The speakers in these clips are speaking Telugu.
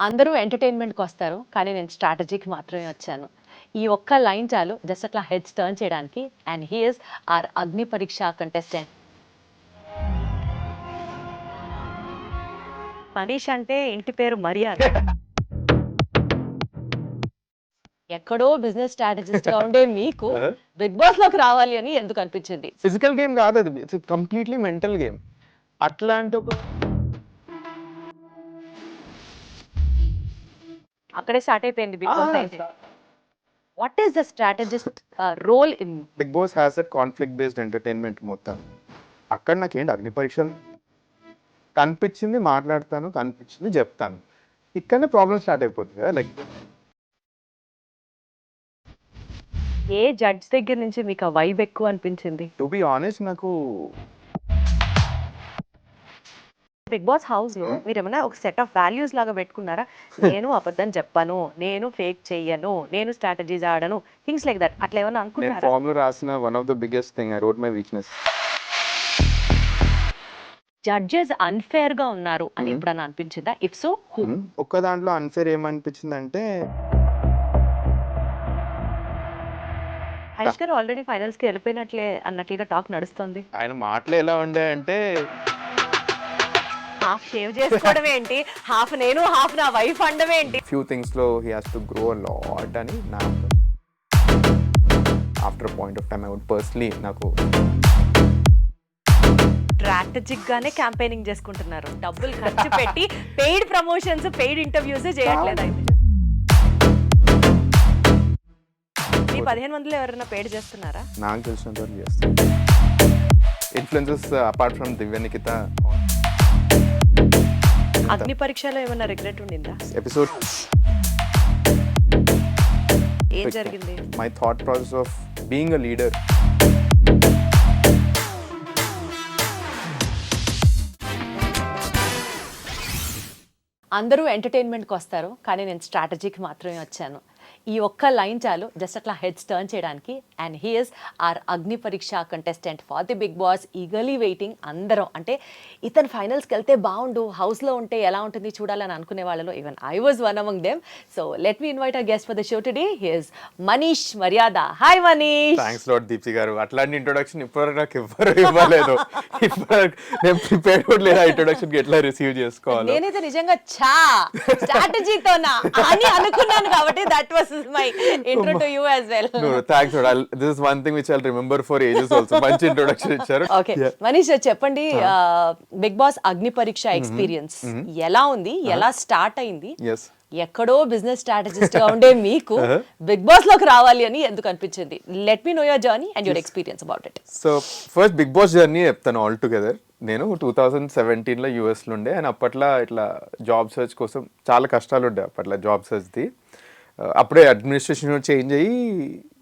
అందరూ ఎంటర్టైన్మెంట్కి వస్తారు కానీ నేను స్ట్రాటజీకి మాత్రమే వచ్చాను. ఈ ఒక్క లైన్ చాలు జస్ట్ అట్లా హెడ్స్ టర్న్ చేయడానికి. And he is our Agni Pariksha contestant. Manish అంటే ఇంటి పేరు మర్యాద. ఎక్కడో బిజినెస్ స్ట్రాటజిస్ట్ గా ఉండే మీకు బిగ్ బాస్ లోకి రావాలి అని ఎందుకు అనిపించింది? ఫిజికల్ గేమ్ కాదు అది, ఇట్స్ కంప్లీట్లీ మెంటల్ గేమ్. అట్లాంటి ఒక అక్కడే స్టార్ట్ అయిపోయింది బిగ్ బాస్ అయితే. What is the strategist role in Bigg Boss has that conflict based entertainment మొత్తం. అక్కడ నాకేంటి అగ్ని పరీక్షలు కనిపించింది మాట్లాడతాను, కనిపించింది చెప్తాను. ఇక్కడనే ప్రాబ్లమ్ స్టార్ట్ అయిపోతుంది కదా. లైక్ ఏ జడ్జ్ దగ్గర నుంచి మీకు ఆ వైబ్ ఎక్కువ అనిపించింది? టు బి ఆనెస్ట్, నాకు బిగ్ బాస్ హౌస్ లో మీరు ఏమైనా ఒక సెట్ ఆఫ్ వాల్యూస్ లాగా పెట్టుకున్నారా? నేను అబద్ధం చెప్పను, నేను ఫేక్ చెయ్యను, నేను స్ట్రాటజీస్ ఆడను, థింగ్స్ లైక్ దట్. అట్లా ఏమైనా నేను అనుకున్నారా? ఫామ్ లో రాసిన one of the biggest thing I wrote my weakness. Judges unfair గా ఉన్నారు అని ఎప్పుడన్నా అనిపించిందా? If so who? ఒక్క దాంట్లో అన్ఫేర్ ఏమనిపించింది అంటే, హరీష్ గారు ఆల్రెడీ ఫైనల్స్ కి వెళ్ళిపోయినట్లే అన్నట్లుగా టాక్ నడుస్తుంది. ఆయన మాటలు ఎలా ఉండే అంటే, హాఫ్ షేవ్ చేసుకోవడం ఏంటి, హాఫ్ నేను హాఫ్ నా వైఫ్ అండమే ఏంటి? ఫ్యూ థింగ్స్ లో he has to grow a lot అని నా after point of time I would personally నాకు స్ట్రాటజిక్ గానే క్యాంపెయినింగ్ చేసుకుంటున్నారు, డబ్బులు ఖర్చు పెట్టి పెయిడ్ ప్రమోషన్స్, పెయిడ్ ఇంటర్వ్యూస్ చేయట్లేదు. అయితే మీ 15 మందిలో ఎవరైనా పెయిడ్ చేస్తున్నారా? నాకు తెలిసినంత వరకు చేస్తాను. Influences apart from Divya Nikhita. అగ్ని పరీక్షలో ఏమైనా రిగ్రెట్ ఉండిందా? ఎపిసోడ్ ఏం జరిగింది? My thought process of being a leader. అందరూ ఎంటర్టైన్మెంట్కి వస్తారు కానీ నేను స్ట్రాటజీకి మాత్రమే వచ్చాను. ఈ ఒక్క లైన్ చాలు జస్ట్ అట్లా హెడ్స్ టర్న్ చేయడానికి. And he is our Agni Pariksha contestant for the Bigg Boss. Eagerly waiting అందరం. అంటే ఇతను ఫైనల్స్కి వెళ్తే బాగుండు, హౌస్లో ఉంటే ఎలా ఉంటుంది చూడాలని అనుకునే వాళ్ళలో even I was one among them. So let me invite our guest for the show today. He is Manish Maryada. Hi Manish. Thanks lot Deepti garu. అట్లాంటి ఇంట్రొడక్షన్ ఇప్పటివరకు నాకు ఎవ్వరు ఇవ్వలేదు. ఇప్పటివరకు నేను ప్రిపేర్ కూడా లేదా ఇంట్రొడక్షన్ ఎట్లా రిసీవ్ చేసుకోవాలి. నేనైతే నిజంగా స్ట్రాటజీతోనా అని అనుకున్నాను కాబట్టి that was my intro to you as well. No, thanks. This is one thing which I'll remember for ages also. మంచి ఇంట్రొడక్షన్ ఇచ్చారు. ఓకే మనీష్ చెప్పండి, బిగ్ బాస్ అగ్ని పరీక్ష ఎక్స్పీరియన్స్ ఎలా ఉంది, ఎలా స్టార్ట్ అయింది? Yes. ఎక్కడో బిజినెస్ స్ట్రాటజిస్ట్ గా ఉండే మీకు బిగ్ బాస్ లోకి రావాలి అని ఎందుకు అనిపించింది? Let me know your journey and your experience about it. So first Bigg Boss journey చెప్తాను ఆల్ టుగెదర్. నేను 2017లో యూఎస్లో ఉండే. అండ్ అప్పట్లో ఇట్లా జాబ్ సర్చ్ కోసం చాలా కష్టాలు ఉండే అప్పట్లో జాబ్ సర్చ్ది. అప్పుడే అడ్మినిస్ట్రేషన్ చేంజ్ అయ్యి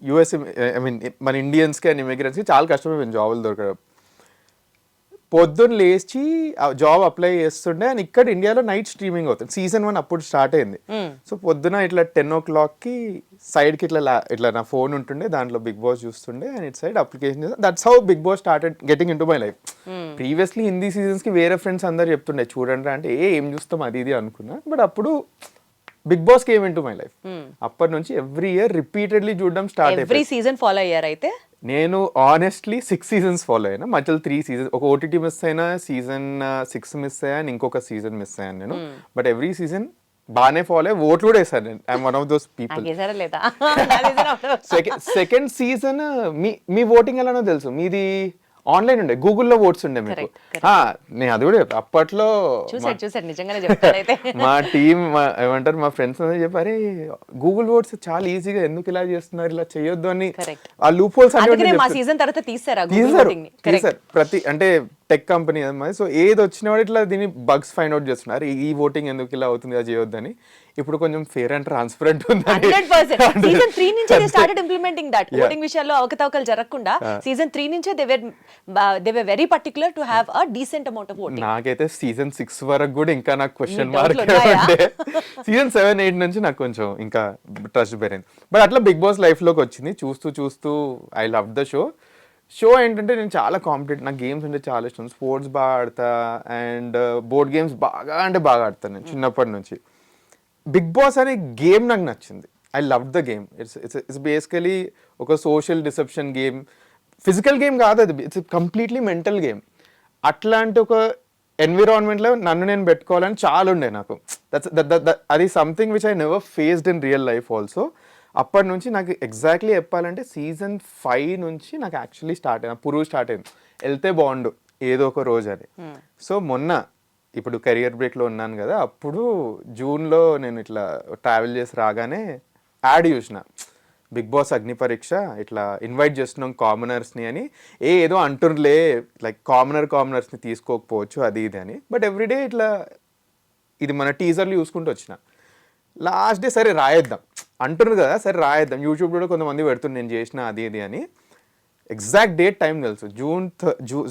యూఎస్, ఐ మీన్ మన ఇండియన్స్కి అండ్ ఇమిగ్రెంట్స్కి చాలా కష్టమైపోయింది జాబులు దొరకడం. పొద్దున్న లేచి జాబ్ అప్లై చేస్తుండే. అండ్ ఇక్కడ ఇండియాలో నైట్ స్ట్రీమింగ్ అవుతుంది. సీజన్ 1 అప్పుడు స్టార్ట్ అయింది. సో పొద్దున ఇట్లా 10 o'clockకి సైడ్కి ఇట్లా నా ఫోన్ ఉంటుండే, దాంట్లో బిగ్ బాస్ చూస్తుండే. And it side application that's how Bigg Boss started getting in to my life. Previously Hindi సీజన్స్కి వేరే ఫ్రెండ్స్ అందరు చెప్తుండే చూడండి అంటే ఏం చూస్తాం అది ఇది అనుకున్నా. బట్ అప్పుడు Bigg Boss came in to my life. అప్పటి నుంచి ఎవ్రీ ఇయర్ రిపీటెడ్లీ చూడడం స్టార్ట్ అయ్యింది. ఎవ్రీ సీజన్ ఫాలో అయ్యారు అయితే? నేను ఆనెస్ట్లీ 6 seasons ఫాలో అయినా. మధ్యలో 3 seasons, ఒక ఓటీటీ మిస్ అయినా, సీజన్ 6 మిస్ అయ్యాను, ఇంకొక సీజన్ మిస్ అయ్యాను నేను. బట్ ఎవ్రీ సీజన్ బాగానే ఫాలో అయ్యి ఓట్లు కూడా వేసాను నేను. I'm one of those people. Second season me voting ఎలానో తెలుసు, మీది ఆన్లైన్ ఉండే, గూగుల్లో ఓట్స్ ఉండే మీకు. నేను అది కూడా అప్పట్లో మా టీమ్ ఏమంటారు, మా ఫ్రెండ్స్ అందరూ చెప్పారు, గూగుల్ ఓట్స్ చాలా ఈజీగా ఎందుకు ఇలా చేస్తున్నారు, ఇలా చేయొద్దు అని. ఆ లూప్ హోల్స్ తీసారు ప్రతి, అంటే టెక్ కంపెనీ అన్నమాట. సో ఏది వచ్చిన వాడు ఇట్లా దీన్ని బగ్స్ ఫైండ్ అవుట్ చేస్తున్నారు, ఈ ఓటింగ్ ఎందుకు ఇలా అవుతుంది, అది చేయొద్దని. ఇప్పుడు కొంచెం ఫేర్ అండ్ ట్రాన్స్పరెంట్ ఉంది. సీజన్ 3 నుంచి they started implementing that. Voting విషయాల్లో అవకతవకలు జరగకుండా సీజన్ 3 నుంచే they were very particular to have a decent amount of voting. నాకైతే సీజన్ 6 వరకు కూడా ఇంకా నాకు క్వశ్చన్ మార్క్ ఉండే. సీజన్ 7, 8 నుంచి నాకు కొంచెం ఇంకా ట్రస్ట్ పెరిగింది. బట్ అట్లా బిగ్ బాస్ లైఫ్ లోకి వచ్చింది. చూస్తూ ఐ లవ్ ద షో ఏంటంటే నేను చాలా కాంపిటేటివ్, నాకు గేమ్స్ అంటే చాలా ఇష్టం, స్పోర్ట్స్ బాగా ఆడతా. అండ్ బోర్డ్ గేమ్స్ బాగా ఆడతాను నేను చిన్నప్పటి నుంచి. బిగ్ బాస్ అనే గేమ్ నాకు నచ్చింది. I love the game. It's basically ఒక social deception game. Physical game కాదు అది, ఇట్స్ కంప్లీట్లీ మెంటల్ గేమ్. అట్లాంటి ఒక ఎన్విరాన్మెంట్లో నన్ను నేను పెట్టుకోవాలని చాలా ఉండే నాకు. అది something which I never faced in real life also. అప్పటి నుంచి నాకు ఎగ్జాక్ట్లీ చెప్పాలంటే సీజన్ 5 నుంచి నాకు యాక్చువల్లీ స్టార్ట్ అయింది, పురుగు స్టార్ట్ అయింది, వెళ్తే బాగుండు ఏదో ఒక రోజు అని. సో మొన్న ఇప్పుడు కెరియర్ బ్రేక్లో ఉన్నాను కదా, అప్పుడు జూన్లో నేను ఇట్లా ట్రావెల్ చేసి రాగానే యాడ్ చూసిన, బిగ్ బాస్ అగ్నిపరీక్ష ఇట్లా ఇన్వైట్ చేస్తున్నాం కామనర్స్ని అని. ఏదో అంటుర్లే లైక్ కామనర్స్ని తీసుకోకపోవచ్చు అది ఇది అని. బట్ ఎవ్రీడే ఇట్లా ఇది మన టీజర్లు చూసుకుంటూ వచ్చిన. లాస్ట్ డే సరే రాయేద్దాం అంటున్నారు కదా, సరే రాయేద్దాం. యూట్యూబ్లో కూడా కొంతమంది పెడుతుంది నేను చేసిన అది ఇది అని. ఎగ్జాక్ట్ డేట్ టైం తెలుసు,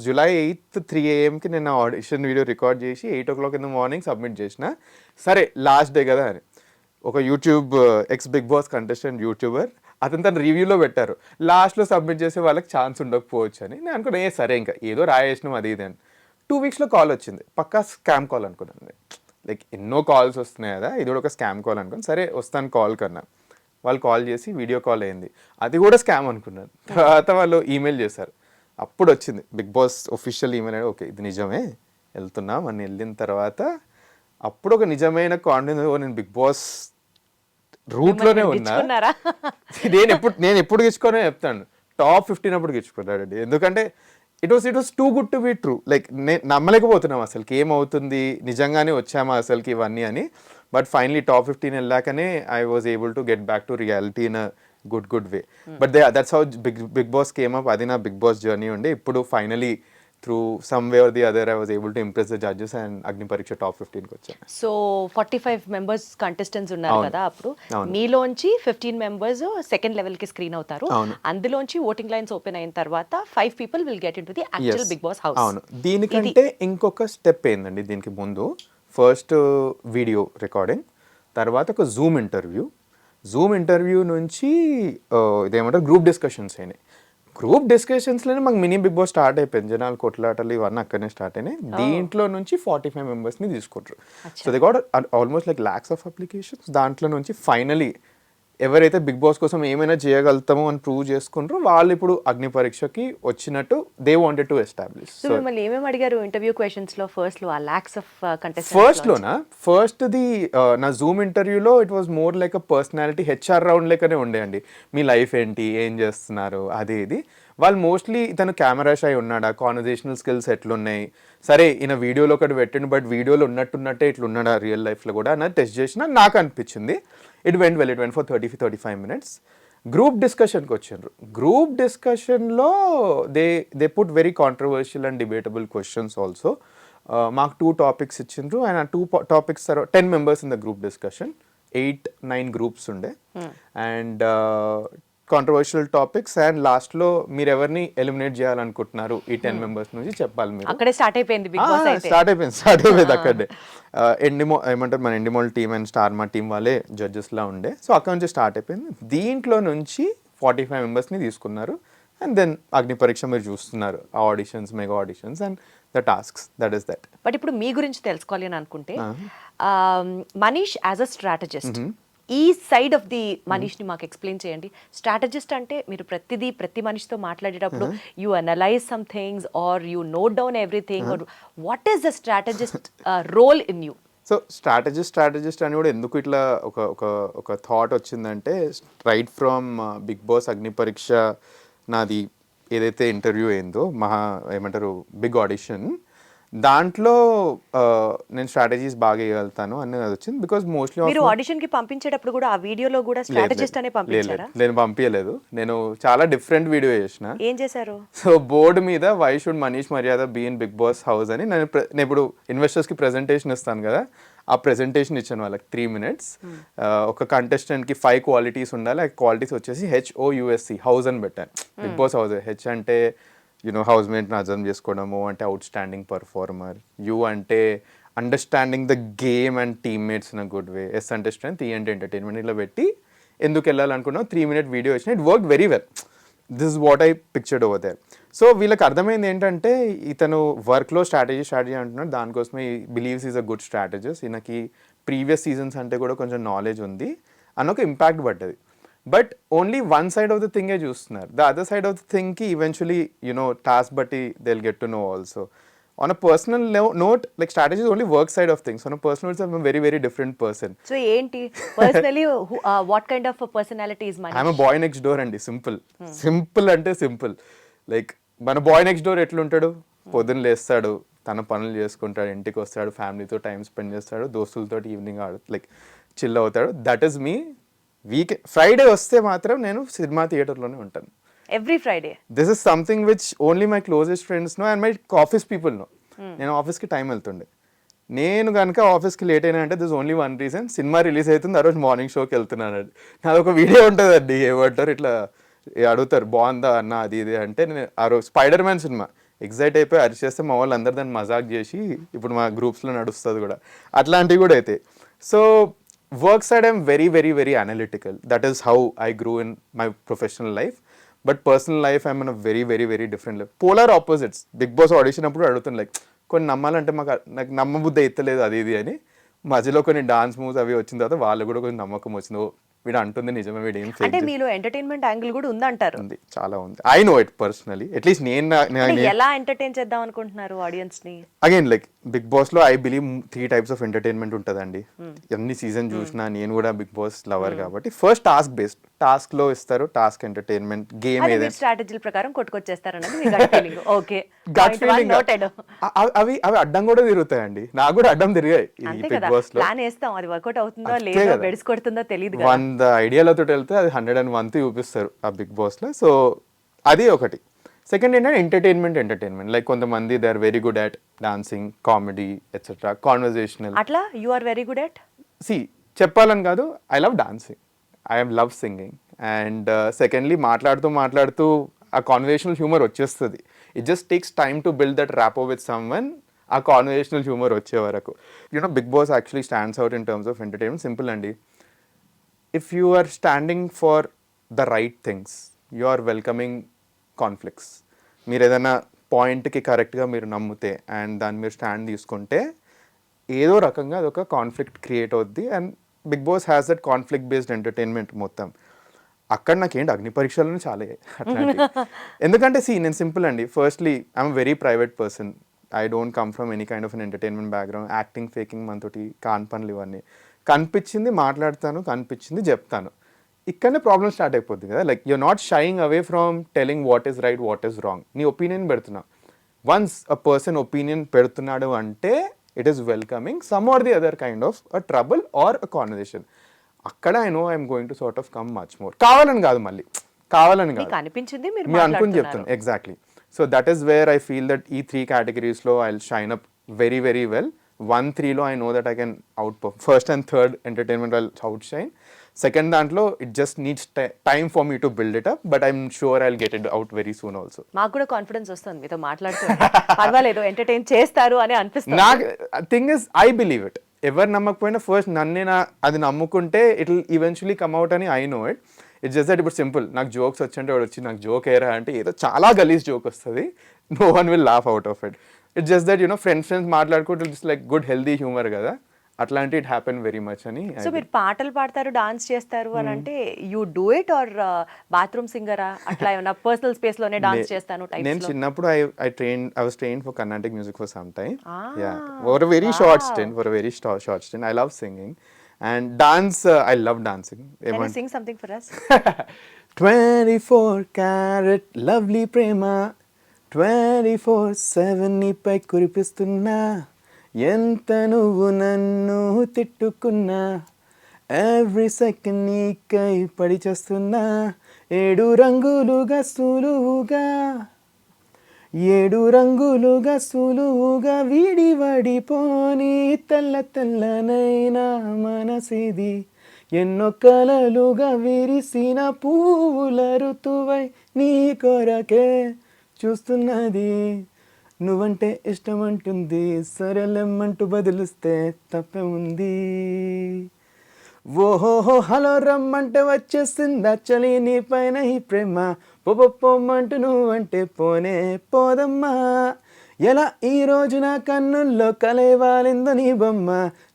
జూలై 8th 3 AM నేను ఆడిషన్ వీడియో రికార్డ్ చేసి 8 o'clock in the morning submit చేసిన. సరే లాస్ట్ డే కదా అని ఒక YouTube ex Bigg Boss contestant YouTuber అతను తన రివ్యూలో పెట్టారు, లాస్ట్లో సబ్మిట్ చేసే వాళ్ళకి ఛాన్స్ ఉండకపోవచ్చు అని. నేను అనుకున్నా సరే ఇంకా ఏదో రాయేసినాం అది ఇది అని. 2 weeksలో కాల్ వచ్చింది, పక్కా స్కామ్ కాల్ అనుకున్నాను. లైక్ ఎన్నో కాల్స్ వస్తున్నాయి కదా, ఇది కూడా ఒక స్కామ్ కాల్ అనుకుని సరే వస్తాను కాల్ కన్నా. వాళ్ళు కాల్ చేసి వీడియో కాల్ అయింది, అది కూడా స్కామ్ అనుకున్నాను. తర్వాత వాళ్ళు ఈమెయిల్ చేశారు, అప్పుడు వచ్చింది బిగ్ బాస్ ఒఫిషియల్ ఈమెయిల్ అని. ఓకే ఇది నిజమే వెళ్తున్నాం అని వెళ్ళిన తర్వాత అప్పుడు ఒక నిజమైన కాన్ఫిడెన్స్, నేను బిగ్ బాస్ రూట్లోనే ఉన్నా. నేను ఎప్పుడు గెలుచుకోనే చెప్తాను, టాప్ 15 అప్పుడు గెలుచుకున్నాడు. ఎందుకంటే it was too good to be true. Like నేను నమ్మలేకపోతున్నాం అసలుకి ఏమవుతుంది, నిజంగానే వచ్చామా అసలుకి ఇవన్నీ అని. బట్ ఫైనలీ టాప్ 15 వెళ్ళాకనే I was able to get back to reality in a good way. But that's how Bigg Boss came up. అది నా బిగ్ బాస్ జర్నీ ఉండే. ఇప్పుడు finally through some way or the other I was able to impress the judges and Agnipariksha top 15కి వచ్చాను. సో 45 members కంటెస్టెంట్స్ ఉన్నారు కదా, అప్పుడు మీలోంచి 15 members సెకండ్ లెవెల్కి స్క్రీన్ అవుతారు. అందులోంచి ఓటింగ్ లైన్స్ ఓపెన్ అయిన తర్వాత 5 people will get in to the actual Bigg Boss house. అవును, దీనికంటే ఇంకొక స్టెప్ ఏందండి దీనికి ముందు. ఫస్ట్ వీడియో రికార్డింగ్, తర్వాత ఒక జూమ్ ఇంటర్వ్యూ నుంచి ఇదేమంటారు గ్రూప్ డిస్కషన్స్ అయినాయి. గ్రూప్ డిస్కషన్స్లోనే మాకు మినీ బిగ్ బాస్ స్టార్ట్ అయిపోయింది. జనాలు కొట్లాటలు ఇవన్నీ అక్కడనే స్టార్ట్ అయినాయి. దీంట్లో నుంచి 45 members తీసుకుంటారు. So they got almost like lakhs of applications. దాంట్లో నుంచి ఫైనలీ ఎవరైతే బిగ్ బాస్ కోసం ఏమైనా చేయగలుగుతామో అని ప్రూవ్ చేసుకుంటారో వాళ్ళు ఇప్పుడు అగ్నిపరీక్షకి వచ్చినట్టు they wanted to establish. So మిమ్మల్ని ఏమేమి అడిగారు ఇంటర్వ్యూ క్వశ్చన్స్ లో? ఫస్ట్లో ఆ lakhs of contestants ఫస్ట్ది నా జూమ్ ఇంటర్వ్యూలో it was more like a personality HR round లెక్కనే ఉండేయండి. మీ లైఫ్ ఏంటి, ఏం చేస్తున్నారు, అది ఇది. వాళ్ళు మోస్ట్లీ ఇతను కెమెరా షై ఉన్నాడా, కాన్వర్జేషనల్ స్కిల్స్ ఎట్లున్నాయి, సరే ఈయన వీడియోలో ఒకటి పెట్టండి బట్ వీడియోలో ఉన్నట్టున్నట్టే ఇట్లున్నాడా రియల్ లైఫ్లో కూడా అన్నది టెస్ట్ చేసిన నాకు అనిపించింది. It went for 35 minutes. Group డిస్కషన్కి వచ్చిండ్రు. గ్రూప్ డిస్కషన్లో they put very controversial and debatable questions also. మాకు 2 topics ఇచ్చిండ్రు అండ్ ఆ 2 topics 10 members in the group discussion, 8-9 groups ఉండే. అండ్ కాంట్రవర్షియల్ టాపిక్స్ అండ్ లాస్ట్లో మీరు ఎవరిని ఎలిమినేట్ చేయాలనుకుంటున్నారు ఈ 10 members నుంచి చెప్పాలి. మీరు అక్కడే స్టార్ట్ అయిపోయింది బిగ్ బాస్. స్టార్ట్ అయిపోయింది అక్కడే. ఏమంటారు మన ఎండిమోల్ టీమ్ అండ్ స్టార్మా టీమ్ వాళ్ళే జడ్జెస్లా ఉండే. సో అక్కడ నుంచి స్టార్ట్ అయిపోయింది. దీంట్లో నుంచి 45 members తీసుకున్నారు. అండ్ దెన్ అగ్నిపరీక్ష మీరు చూస్తున్నారు, auditions, mega auditions and the tasks, that is that. But ఇప్పుడు మీ గురించి తెలుసుకోవాలి అని అనుకుంటే, మనీష్ యాజ్ అ స్ట్రాటజిస్ట్, ఈ సైడ్ ఆఫ్ ది మనీష్ని మాకు ఎక్స్ప్లెయిన్ చేయండి. స్ట్రాటజిస్ట్ అంటే మీరు ప్రతి మనిషితో మాట్లాడేటప్పుడు you analyse some things or you note down everything, or what is the strategist role in you? So strategist అని కూడా ఎందుకు ఇట్లా ఒక థాట్ వచ్చిందంటే, right from Bigg boss Agnipariksha నాది ఏదైతే ఇంటర్వ్యూ అయిందో ఏమంటారు బిగ్ ఆడిషన్, దాంట్లో నేను స్ట్రాటజీస్ బాగా వేయగలుగుతాను అనేది వచ్చింది. బికాస్ మోస్ట్లీ మీరు ఆడిషన్ కి పంపించేటప్పుడు కూడా ఆ వీడియోలో కూడా స్ట్రాటజిస్ట్ అనే పంపించారా? నేను పంపించలేదు, నేను చాలా డిఫరెంట్ వీడియో చేసిన. ఏం చేశారు? సో బోర్డు మీద why should Manish Maryada be in Bigg Boss house అని నేను ఇప్పుడు ఇన్వెస్టర్స్కి ప్రెజెంటేషన్ ఇస్తాను కదా, ఆ ప్రెజెంటేషన్ ఇచ్చాను వాళ్ళకి 3 minutes. ఒక కంటెస్టెంట్కి 5 qualities ఉండాలి. ఆ క్వాలిటీస్ వచ్చేసి HOUSE హౌస్ అని పెట్టాను. Bigg Boss house. హెచ్ అంటే హౌస్ మేట్ని అర్థం చేసుకోవడము, అంటే అవుట్ స్టాండింగ్ పర్ఫార్మర్. యూ అంటే understanding the game and teammates in a good way. S అంటే స్ట్రెంత్, ఈ అంటే ఎంటర్టైన్మెంట్. ఇలా పెట్టి ఎందుకు వెళ్ళాలనుకున్నావు 3 minute వీడియో ఇచ్చిన. It work very well. This is what I pictured over there. So వీళ్ళకి అర్థమైంది ఏంటంటే ఇతను వర్క్లో స్ట్రాటజీ అంటున్నాడు, దానికోసమే believes is a good strategist, ఈయనకి ప్రీవియస్ సీజన్స్ అంటే కూడా కొంచెం నాలెడ్జ్ ఉంది అని ఒక ఇంపాక్ట్ పడ్డది. But only one side of the థింగే చూస్తున్నారు. The other side of the థింగ్కి ఈవెన్చువలీ టాస్క్ బట్టి they will get to know also. On a personal note, like strategy is only work side of things. On a personal note, I'm a very, very different person. So enti personally what kind of a personality is Manish? I'm a boy next door andi, simple. Simple ante simple. Like మన బాయ్ నెక్స్ట్ డోర్ ఎట్లుంటాడు, పొద్దున్న లేస్తాడు, తన పనులు చేసుకుంటాడు, ఇంటికి వస్తాడు, ఫ్యామిలీతో టైం స్పెండ్ చేస్తాడు, దోస్తులతో ఈవినింగ్ లైక్ చిల్ అవుతాడు. That is me. ఫ్రైడే వస్తే మాత్రం నేను సినిమా థియేటర్లోనే ఉంటాను. Every Friday. This is something which only my closest friends know and my office people know. నేను ఆఫీస్కి టైం వెళ్తుండే. నేను కనుక ఆఫీస్కి లేట్ అయినా అంటే this only one reason, cinema release అవుతుంది ఆ రోజు మార్నింగ్ షోకి వెళ్తున్నాను. నాది ఒక వీడియో ఉంటుందండి, ఏమంటారు ఇట్లా అడుగుతారు బాగుందా అన్న అది ఇది అంటే, నేను ఆ రోజు స్పైడర్ మ్యాన్ సినిమా ఎగ్జైట్ అయిపోయి అరిచేస్తే మా వాళ్ళు అందరు దాన్ని మజాక్ చేసి ఇప్పుడు మా గ్రూప్స్లో నడుస్తుంది కూడా, అట్లాంటివి కూడా అయితే. So work side I'm very very very analytical. That is how I grew in my professional life. But personal life I'm in a very very very different life. Polar opposites. Bigg Boss audition అప్పుడు అడుగుతుంది లైక్ కొన్ని నమ్మాలంటే నాకు నమ్మబుద్ధి ఎత్తలేదు అది ఇది అని. మధ్యలో కొన్ని డాన్స్ మూవ్స్ అవి వచ్చిన తర్వాత వాళ్ళు కూడా కొంచెం నమ్మకం వచ్చింది, వీడు అంటుంది నిజమే, వీడు ఏం అంటే మీలో ఎంటర్టైన్మెంట్ యాంగిల్ కూడా ఉందంటారు. ఉంది, చాలా ఉంది. I know it personally. At least నేను ఎలా ఎంటర్టైన్ చేద్దాం అనుకుంటున్నారు ఆడియన్స్ ని? అగైన్ లైక్ బిగ్ బాస్ లో I believe 3 types of entertainment ఉంటుందండి. ఎన్ని సీజన్ చూసినా నేను కూడా బిగ్ బాస్ లవర్ కాబట్టి ఫస్ట్ టాస్క్ బేస్డ్, టాస్క్ లో ఇస్తారు, టాస్క్ ఎంటర్టైన్మెంట్ గేమ్ ఏదైనా స్ట్రాటజీల ప్రకారం కొట్టుకొచ్చేస్తారన్నది మీ gut feeling. Okay, gut feeling. అవి అడ్డం కూడా తిరుగుతాయండి, నాకు కూడా అడ్డం తిరిగాయి బిగ్ బాస్ లో. ప్లాన్ వేస్తాం, అది వర్కౌట్ అవుతుందో లేదో బెడ్స్ కొడుతుందో తెలియదు. 100 ఐడియాలతో వెళ్తే అది 101 చూపిస్తారు ఆ బిగ్ బాస్ లో. సో అది ఒకటి. సెకండ్ ఏంటంటే ఎంటర్టైన్మెంట్ లైక్ కొంతమంది they are very good at dancing, comedy etcetera, conversational. అట్లా you are very good at చెప్పాలని కాదు, I love dancing, I love singing. And secondly మాట్లాడుతూ ఆ కాన్వర్జేషనల్ హ్యూమర్ వచ్చేస్తుంది. It just takes time to build that rapport with someone. ఆ కాన్వర్జేషనల్ హ్యూమర్ వచ్చే వరకు Bigg Boss actually stands out in terms of entertainment. Simple అండి. If you are standing for the right things, you are welcoming conflicts. మీరు ఏదైనా పాయింట్కి కరెక్ట్గా మీరు నమ్మితే అండ్ దాన్ని మీరు స్టాండ్ తీసుకుంటే ఏదో రకంగా అదొక కాన్ఫ్లిక్ట్ క్రియేట్ అవుద్ది. And Bigg Boss has that conflict based entertainment మొత్తం. అక్కడ నాకేంటి అగ్నిపరీక్షలను చాలా అట్లాంటి. ఎందుకంటే నేను సింపుల్ అండి. Firstly I'm very private person. I don't come from any kind of an entertainment background. Acting, faking మనతోటి కాన్ పనులు ఇవన్నీ. కనిపించింది మాట్లాడతాను, కనిపించింది చెప్తాను. ఇక్కడనే ప్రాబ్లమ్ స్టార్ట్ అయిపోద్ది కదా. Like you're not shying away from telling what is right, what is wrong. నీ ఒపీనియన్ పెడుతున్నావు. వన్స్ అ పర్సన్ ఒపీనియన్ పెడుతున్నాడు అంటే it is welcoming some or the other kind of a trouble or a conversation. అక్కడ I know I'm going to sort of come much more. కావాలని కాదు, మళ్ళీ కావాలని కాదు, అనిపించింది మీరు అనుకుని చెప్తాను. Exactly. So that is where I feel that ఈ 3 categories I will shine up very very well. 1, 3లో I know that I can outperform. First and third entertainment I will outshine. Second దాంట్లో it just needs time for me to build it up, but I'm sure I will get it out very soon also. మాకు కూడా కాన్ఫిడెన్స్ వస్తుంది మీతో మాట్లాడుతుంటే. పర్వాలేదు, ఎంటర్టైన్ చేస్తారు అని అనిపిస్తుంది. నాకు thing is I believe it. ఎవరు నమ్మకపోయినా ఫస్ట్ నన్నే అది నమ్ముకుంటే it will eventually come out అని I know it. It's just that ఇప్పుడు సింపుల్. నాకు జోక్స్ వచ్చంటే వాడు వచ్చి నాకు జోక్ ఏరా అంటే ఏదో చాలా గలీజ్ జోక్ వస్తుంది, no one will laugh out of it. It's just that friends మాట్లాడుకుంటే it's like good healthy humour కదా, అట్లాంటి ఇట్ హ్యాపెన్ వెరీ మచ్ అని. సో మీరు పాటలు పాడతారు, డాన్స్ చేస్తారు అని అంటే you do it or bathroom సింగరా? అట్లా ఏమన్నా పర్సనల్ స్పేస్ లోనే డాన్స్ చేస్తాను టైప్స్ లో? నేను చిన్నప్పుడు I was trained for Carnatic music for some time. For a very short stint. I love singing and dance. I love dancing. Can you sing something for us? 24 karat lovely prema 24/7 నీపై కురిపిస్తున్నా, ఎంత నువ్వు నన్ను తిట్టుకున్నా, ఎవ్రీ సెకండ్ నీకై పడి చేస్తున్నా, 7 రంగులుగా సులువుగా, 7 రంగులుగా సులువుగా వీడి వడిపోని తెల్ల తెల్లనైనా మనసిది, ఎన్నో కలలుగా విరిసిన పువ్వుల ఋతువై నీ కొరకే చూస్తున్నది, నువ్వంటే ఇష్టమంటుంది, సరేలేమంటూ బదిలిస్తే తప్పే ఉంది, ఓహోహో హలో రమ్మంటే వచ్చేసిందా చలి నీ పైన ఈ ప్రేమ, పొమ్మంటూ నువ్వంటే పోనే పోదమ్మా, ఎలా ఈ రోజు నా కన్నుల్లో కలేవాలిందో నీ బొమ్మ,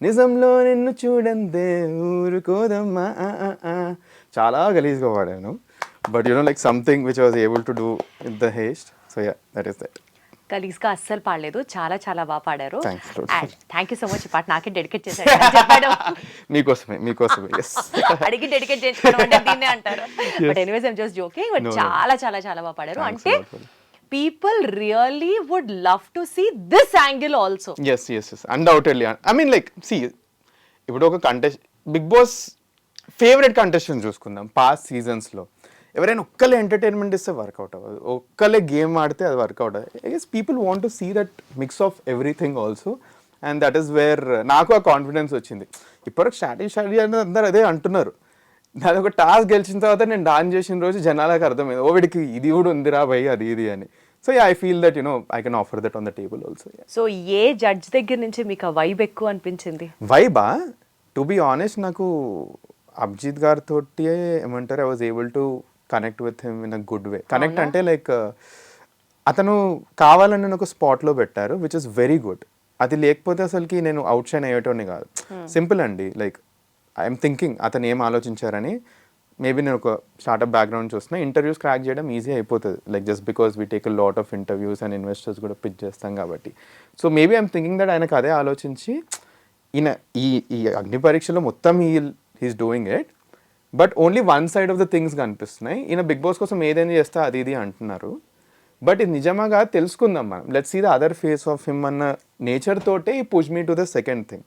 నిజంలో నిన్ను చూడందే ఊరుకోదమ్మా. చాలా గలీజ్గా పాడాను, but like something which I was able to do in the haste. So yeah, that is that. గలీజ్గా అస్సలు పాడలేదు, చాలా చాలా బాగా పాడారు. Thanks, Lord. Thank you so much. ఈ పాట నాకే డెడికేట్ చేశారు చెప్పాడు. మీకోసమే yes. అడిగి డెడికేట్ చేయించుకోవడం అంటే దీన్నే అంటారు. But anyways I'm just joking. But చాలా చాలా చాలా బాగా పాడారు. Thanks అంటే a lot for it. People really would love to see this angle also. yes undoubtedly. I mean like see, ఇప్పుడు ఒక బిగ్ బాస్ ఫేవరెట్ కంటెస్టెంట్ చూసుకుందాం పాస్ట్ సీజన్స్లో. ఎవరైనా ఒక్కలే ఎంటర్టైన్మెంట్ ఇస్తే వర్కౌట్ అవ్వదు, ఒక్కలే గేమ్ ఆడితే అది వర్కౌట్ అవ్వదు. I guess people want to see that mix of everything also, and that is where నాకు ఆ కాన్ఫిడెన్స్ వచ్చింది. ఇప్పటికి స్ట్రాటజీ అనేది అందరూ అదే అంటున్నారు. నాది ఒక టాస్క్ గెలిచిన తర్వాత నేను డాన్స్ చేసిన రోజు జనాలకు అర్థమైంది, ఓ వీడికి ఇది కూడా ఉందిరా భయ్ అది ఇది అని. So I feel that I can offer that on the table also. So A judge దగ్గర నుంచి మీకు ఆ వైబ్ ఎక్కువ అనిపించింది? వైబా, టు బి ఆనెస్ట్ నాకు అభిజిత్ గారితో ఏమంటారు, I was able to connect with him in a good way. Connect అంటే లైక్ అతను కావాలని నేను ఒక స్పాట్లో పెట్టారు, విచ్ ఇస్ వెరీ గుడ్. అది లేకపోతే అసలుకి నేను అవుట్ షైన్ అయ్యేటోని కాదు. సింపుల్ అండి, లైక్ ఐఎమ్ థింకింగ్ అతను ఏం ఆలోచించారని. మేబీ నేను ఒక స్టార్ట్అప్ బ్యాక్గ్రౌండ్ చూస్తున్నా, ఇంటర్వ్యూస్ క్రాక్ చేయడం ఈజీ అయిపోతుంది, like just because we take a lot of interviews and investors కూడా పిచ్ చేస్తాం కాబట్టి. So maybe I'm thinking that ఆయనకు అదే ఆలోచించి ఈయన ఈ అగ్ని పరీక్షలో మొత్తం he's doing it, but only one side of the things కనిపిస్తున్నాయి. ఈయన బిగ్ బాస్ కోసం ఏదైనా చేస్తా అది ఇది అంటున్నారు, బట్ ఇది నిజమాగా తెలుసుకుందాం మనం. Let's see the other face of him అన్న నేచర్ తోటే ఈ push me to the second thing.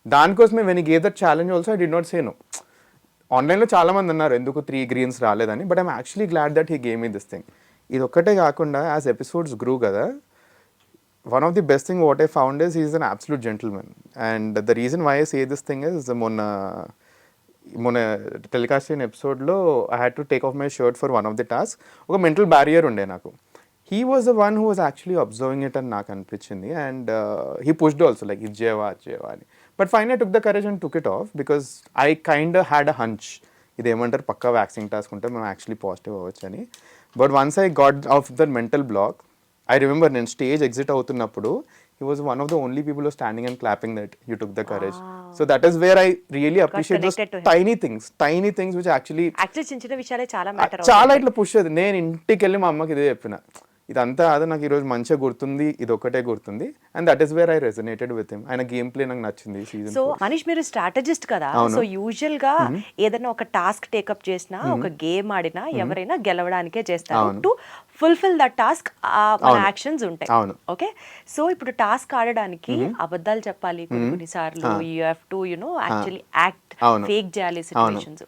దానికోసమే when he gave that challenge also I did not say no. ఆన్లైన్లో చాలామంది అన్నారు ఎందుకు 3 greens రాలేదని, but I'm actually glad that he gave me this thing. ఇది ఒక్కటే కాకుండా యాజ్ ఎపిసోడ్స్ గ్రూ కదా, one of the best thing what I found is he's an absolute gentleman, and the reason why I say this thing is మొన్న టెలికాస్ట్ అయిన ఎపిసోడ్లో I had to take off my shirt for one of the task. ఒక మెంటల్ బ్యారియర్ ఉండే నాకు. He was the one who was actually observing it అని నాకు అనిపించింది, and he pushed also like ఇది చేయవా అని. But fine I took the courage and took it off because I kind had a hunch, ఇదేమంటారు పక్కా వ్యాక్సింగ్ టాస్క్ ఉంటే మనం యాక్చువల్లీ పాజిటివ్ అవ్వచ్చు అని. But once I got of the mental block, I remember నేను స్టేజ్ ఎగ్జిట్ అవుతున్నప్పుడు he was one of the only people who was standing and clapping that you took the courage. So that is where I really appreciate those tiny things which actually చిన్న చిన్న విషయాలే చాలా మ్యాటర్ చాలా ఇట్లా పుష్ అయ్యేది. నేను ఇంటికి వెళ్ళి మా అమ్మకి ఇదే చెప్పిన, ఇదంతా అదే నాకు ఈరోజు మంచిగా గుర్తుంది, ఇది ఒకటే గుర్తుంది, and that is where I resonated with him. ఆయన గేమ్ ప్లే నాకు నచ్చింది సీజన్. సో మనీష్ మీరు స్ట్రాటజిస్ట్ కదా, సో యూజువల్ గా ఏదైనా ఒక టాస్క్ టేకప్ చేసినా ఒక గేమ్ ఆడినా ఎవరైనా గెలవడానికే చేస్తారు, టు ఫుల్ఫిల్ దట్ టాస్క్ మన యాక్షన్స్ ఉంటాయి. ఓకే, సో ఇప్పుడు టాస్క్ ఆడడానికి అబద్ధాలు చెప్పాలి కొన్నిసార్లు, you have to actually act, fake చేయాలి సిచ్యువేషన్స్.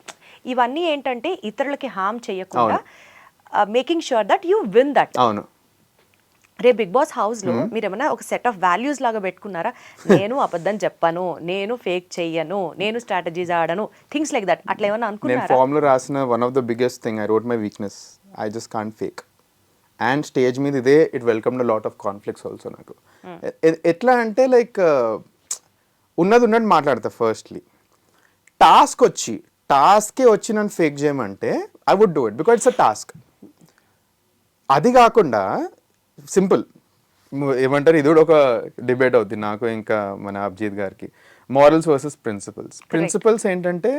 ఇవన్నీ ఏంటంటే ఇతరులకి హార్మ్ చేయకుండా making sure that you win that. అవును, రేపు బిగ్ బాస్ హౌస్ లో మీరు ఏమైనా ఒక సెట్ ఆఫ్ వాల్యూస్ లాగా పెట్టుకున్నారా? నేను అబద్ధం చెప్పను, నేను ఫేక్ చెయ్యను, నేను స్ట్రాటజీస్ ఆడను, థింగ్స్ లైక్ దట్, అట్లా ఏమైనా అనుకున్నారా? నేను ఫామ్ లో రాసిన one of the biggest thing I wrote my weakness, I just can't fake. And stage మీద ఇదే it welcome the lot of conflicts also. నాకు ఎట్లా అంటే లైక్ ఉన్నది ఉన్నట్టు మాట్లాడతా. ఫస్ట్లీ టాస్కే వచ్చి నన్ను ఫేక్ చేయమంటే I would do it because it's a task. అది కాకుండా సింపుల్ ఏమంటారు, ఇది కూడా ఒక డిబేట్ అవుతుంది నాకు ఇంకా మన అభిజిత్ గారికి. మారల్స్ వర్సెస్ ప్రిన్సిపల్స్ ఏంటంటే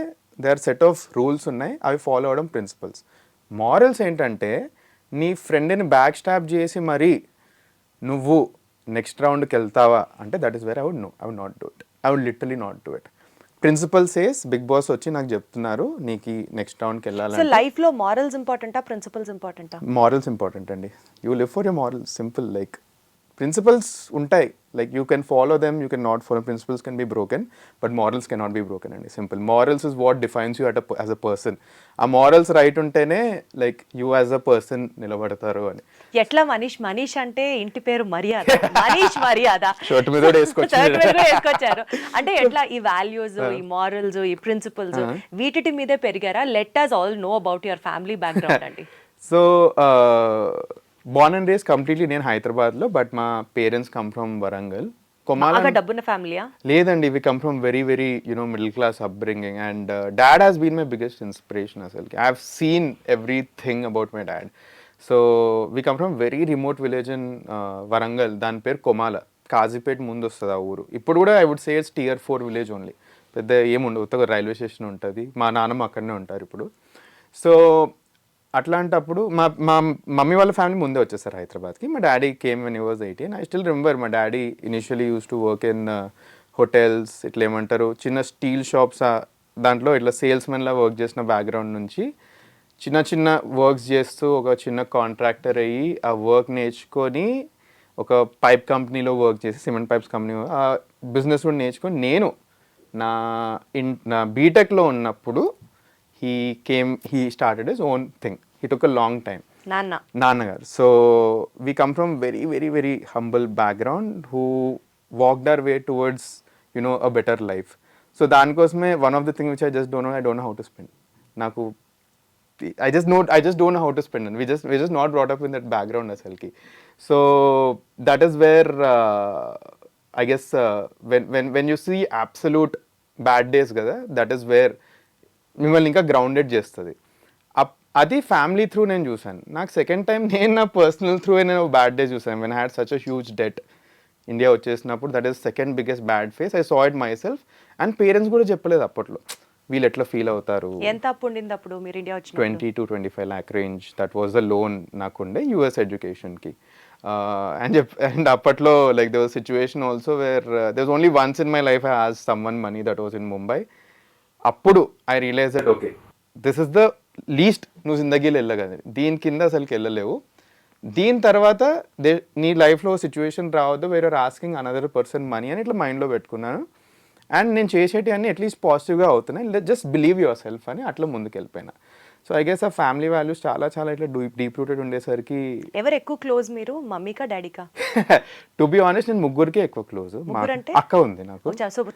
they are set of rules ఉన్నాయి, అవి ఫాలో అవడం ప్రిన్సిపల్స్. మారల్స్ ఏంటంటే నీ ఫ్రెండ్ని బ్యాక్ స్టాప్ చేసి మరి నువ్వు నెక్స్ట్ రౌండ్కి వెళ్తావా అంటే that is where I would not do it. I would literally not do it. Principle says Bigg Boss వచ్చి నాకు చెప్తున్నారు నీకు నెక్స్ట్ రౌండ్కి వెళ్ళాలి. సో లైఫ్ లో మారల్స్ ఇంపార్టెంటా, ప్రిన్సిపల్స్ ఇంపార్టెంటా? మారల్స్ ఇంపార్టెంట్ అండి. You live for your morals, simple. Like principles ఉంటాయి, like you can follow them, you can not follow. Principles can be broken but morals can not be broken అండి, simple. Morals is what defines you as a person. ఆ మారల్స్ రైట్ ఉంటేనే like you as a person నిలబడతారు అని. ఎట్లా మనీష్ అంటే ఇంటి పేరు మర్యాద, మనీష్ మర్యాద షర్ట్ మీద వేసుకొచ్చారు అంటే ఎట్లా ఈ వాల్యూస్, ఈ మారల్స్, ఈ ప్రిన్సిపల్స్ వీటి మీదే పెరిగారా? Let us all know about your family background అండి. So born and raised completely నేను హైదరాబాద్లో, బట్ మా పేరెంట్స్ కమ్ ఫ్రమ్ వరంగల్. డబ్బున్న ఫ్యామిలీయా? లేదండి, we come from very very middle class upbringing, and dad has been my biggest inspiration. అసలు I have seen everything about my dad. So we come from very remote village in Warangal, దాని పేరు కొమాల, కాజీపేట ముందు వస్తుంది ఆ ఊరు. ఇప్పుడు కూడా I would say it's Tier 4 village only, పెద్ద ఏముండదు, ఉత్తగా రైల్వే స్టేషన్ ఉంటుంది. మా నాన్నమ్మ అక్కడనే ఉంటారు ఇప్పుడు. సో అట్లాంటప్పుడు మా మా మమ్మీ వాళ్ళ ఫ్యామిలీ ముందే వచ్చేసారు హైదరాబాద్కి. మా daddy came when he was 18. I still remember మా daddy initially use to work in hotels, ఇట్లా ఏమంటారు చిన్న స్టీల్ షాప్స్, దాంట్లో ఇట్లా సేల్స్మెన్లా వర్క్ చేసిన బ్యాక్గ్రౌండ్ నుంచి చిన్న చిన్న వర్క్స్ చేస్తూ ఒక చిన్న కాంట్రాక్టర్ అయ్యి ఆ వర్క్ నేర్చుకొని ఒక పైప్ కంపెనీలో వర్క్ చేసి, సిమెంట్ పైప్స్ కంపెనీ, ఆ బిజినెస్ కూడా నేర్చుకొని నేను నా బీటెక్లో ఉన్నప్పుడు he started his own thing. He took a long time. నాన్నగారు. So we come from very very very humble background who walked our way towards a better life. So దానికోసమే one of the thing which I don't know how to spend. నాకు I just don't know how to spend, and we're just not brought up in that background asalki. So that is where I guess when you see absolute bad days kada, that is where మిమ్మల్ని ఇంకా గ్రౌండెడ్ చేస్తుంది. అది ఫ్యామిలీ త్రూ నేను చూసాను. నాకు సెకండ్ టైం నేను నా పర్సనల్ త్రూ నేను బ్యాడ్ డే చూసాను. When I had such a huge debt India వచ్చేసినప్పుడు, that is second biggest bad phase. I saw it myself. And parents కూడా చెప్పలేదు అప్పట్లో వీళ్ళు ఎట్లా ఫీల్ అవుతారు. ఎంత అప్పు ఉండింది అప్పుడు మీరు ఇండియా వచ్చి? 20 to 25 lakh range. That was the loan నాకుండే యూఎస్ ఎడ్యుకేషన్కి. అండ్ అప్పట్లో like they was situation also where they was only once in my life I asked someone money, that was in Mumbai. అప్పుడు I realise that okay this is the least నువ్వు జిందగీలో వెళ్ళగలదు, దీని కింద అసలుకి వెళ్ళలేవు. దీని తర్వాత నీ లైఫ్లో సిచ్యువేషన్ రావద్దు వేరే ఆస్కింగ్ అనదర్ పర్సన్ మనీ అని ఇట్లా మైండ్లో పెట్టుకున్నాను. అండ్ నేను చేసేటి అన్నీ అట్లీస్ట్ పాజిటివ్గా అవుతున్నాయి, జస్ట్ బిలీవ్ యువర్ సెల్ఫ్ అని అట్లా ముందుకు వెళ్ళిపోయినా. సో ఐ గెస్ ఆ ఫ్యామిలీ వాల్యూస్ చాలా చాలా ఇట్లా డీప్ రూటెడ్ ఉండేసరికి. ఎవరు ఎక్కువ క్లోజ్, మీరు మమ్మీకా డాడీకా? టు బి ఆనెస్ట్ నేను ముగ్గురికి ఎక్కువ క్లోజ్. అక్క ఉంది నాకు.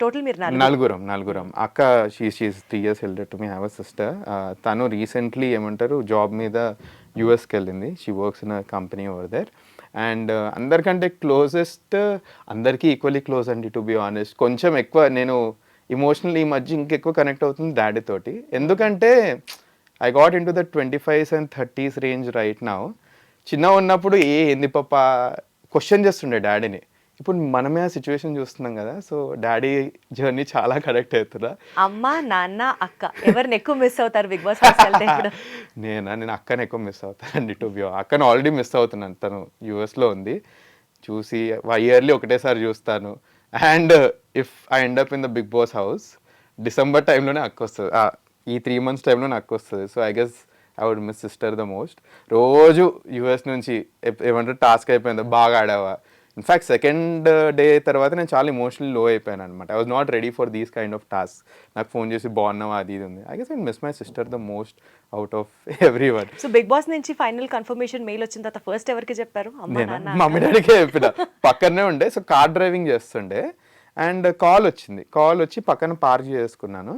టోటల్ మీరు నలుగురం. అక్క she is 3 years elder to me. I have a sister. తను రీసెంట్లీ ఏమంటారు జాబ్ మీద యూఎస్కి వెళ్ళింది. She works in a company over there. And అందరికంటే క్లోజెస్ట్, అందరికీ ఈక్వల్లీ క్లోజ్ అండి టు బి ఆనెస్ట్. కొంచెం ఎక్కువ నేను ఇమోషనల్ ఈ మధ్య ఇంకెక్కువ కనెక్ట్ అవుతుంది డాడీ తోటి. ఎందుకంటే I got into the 25s and 30s range right now. చిన్న ఉన్నప్పుడు ఏంది పాప క్వశ్చన్ చేస్తుండే డాడీని. ఇప్పుడు మనమే ఆ సిచ్యువేషన్ చూస్తున్నాం కదా. సో డాడీ జర్నీ చాలా కరెక్ట్ అవుతుందా. అమ్మ, నాన్న, అక్క ఎవరిని ఎక్కువ మిస్ అవుతారు బిగ్ బాస్ హౌస్ వెళ్తే ఇప్పుడు? నేను అక్కని ఎక్కువ మిస్ అవుతానండి టు బి. అక్కను ఆల్రెడీ మిస్ అవుతున్నాను, తను యూఎస్లో ఉంది. చూసి ఇయర్లీ ఒకటేసారి చూస్తాను. And if I end up in the Bigg Boss house December టైంలోనే అక్క వస్తుంది, ఈ 3 months టైంలో నాకు వస్తుంది. So I guess I would miss sister the most. రోజు యూఎస్ నుంచి ఏమంటారు టాస్క్ అయిపోయింది, బాగా ఆడావా. ఇన్ఫ్యాక్ట్ సెకండ్ డే తర్వాత నేను చాలా ఇమోషనల్ లో అయిపోయాను అనమాట. I was not ready for these kind of task. నాకు ఫోన్ చేసి బాగున్నావా అది ఇది ఉంది. I guess I miss my sister the most out of every one. So Bigg Boss నుంచి ఫైనల్ కన్ఫర్మేషన్ మెయిల్ వచ్చిన తర్వాత ఫస్ట్ ఎవరికి చెప్పారు? మమ్మీ డాడీకే చెప్పిన. పక్కనే ఉండే, సో కార్ డ్రైవింగ్ చేస్తుండే. అండ్ కాల్ వచ్చి పక్కన పార్క్ చేసుకున్నాను.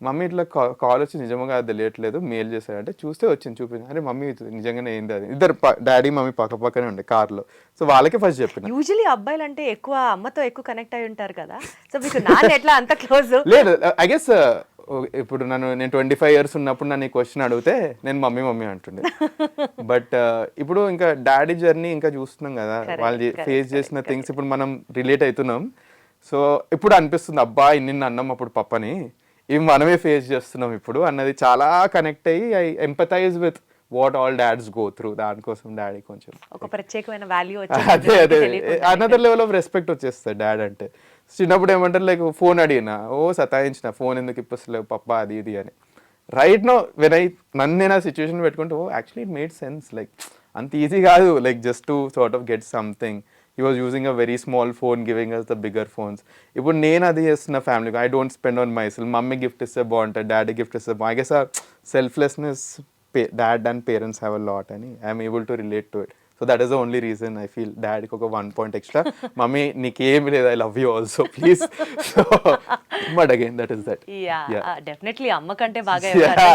మమ్మీ ఇట్లా కాల్ వచ్చి నిజంగా అది తెలియట్లేదు, మెయిల్ చేశారంటే చూస్తే వచ్చింది చూపింది. అరే మమ్మీ నిజంగానే ఏంది అది. ఇద్దరు డాడీ మమ్మీ పక్కనే ఉండే కార్లో. సో వాళ్ళకే ఫస్ట్ చెప్పిన. యూజువల్లీ అబ్బాయిలు అంటే ఎక్కువ అమ్మతో ఎక్కువ కనెక్ట్ అయి ఉంటారు కదా. సో మీకు నాన్న ఎట్లా అంత క్లోజ్? లేదు, ఐ గెస్ ఇప్పుడు నేను 25 years ఉన్నప్పుడు నన్ను ఈ క్వశ్చన్ అడిగితే నేను మమ్మీ అంటుండే. బట్ ఇప్పుడు ఇంకా డాడీ జర్నీ ఇంకా చూస్తున్నాం కదా, వాళ్ళు ఫేస్ చేసిన థింగ్స్ ఇప్పుడు మనం రిలేట్ అవుతున్నాం. సో ఇప్పుడు అనిపిస్తుంది అబ్బా ఇన్ని అన్నాం అప్పుడు పప్పని, ఇవి మనమే ఫేస్ చేస్తున్నాం ఇప్పుడు అన్నది చాలా కనెక్ట్ అయ్యి I empathize with what all dads go through. దానికోసం డాడీ కొంచెం ఒక ప్రత్యేకమైన వాల్యూ అదే అనదర్ లెవెల్ ఆఫ్ రెస్పెక్ట్ వచ్చేస్తుంది డాడ్ అంటే. చిన్నప్పుడు ఏమంటారు లైక్ ఫోన్ అడిగినా సతాయించిన, ఫోన్ ఎందుకు ఇప్పలేవు పప్ప అది ఇది అని. రైట్ నో వెన్ నన్ను నేను ఆ సిచ్యువేషన్ పెట్టుకుంటే actually it made sense. Like అంత ఈజీ కాదు, like just to sort of get something. He was using a very small phone, giving us the bigger phones. ఇప్పుడు నేను అది చేస్తున్న family, I don't spend on myself. Mummy gift ఇస్తే బాగుంటుంది, డాడీ గిఫ్ట్ ఇస్తే బాగుంటుంది. ఐ గెస్ ఆ selflessness dad and parents have a lot అని I'm able to relate to it. So that is the only reason I feel డాడీకి ఒక 1 point ఎక్స్ట్రా. మమ్మీ నీకేమి లేదు, I love you also please. So but again that is that. Definitely అమ్మ కంటే బాగా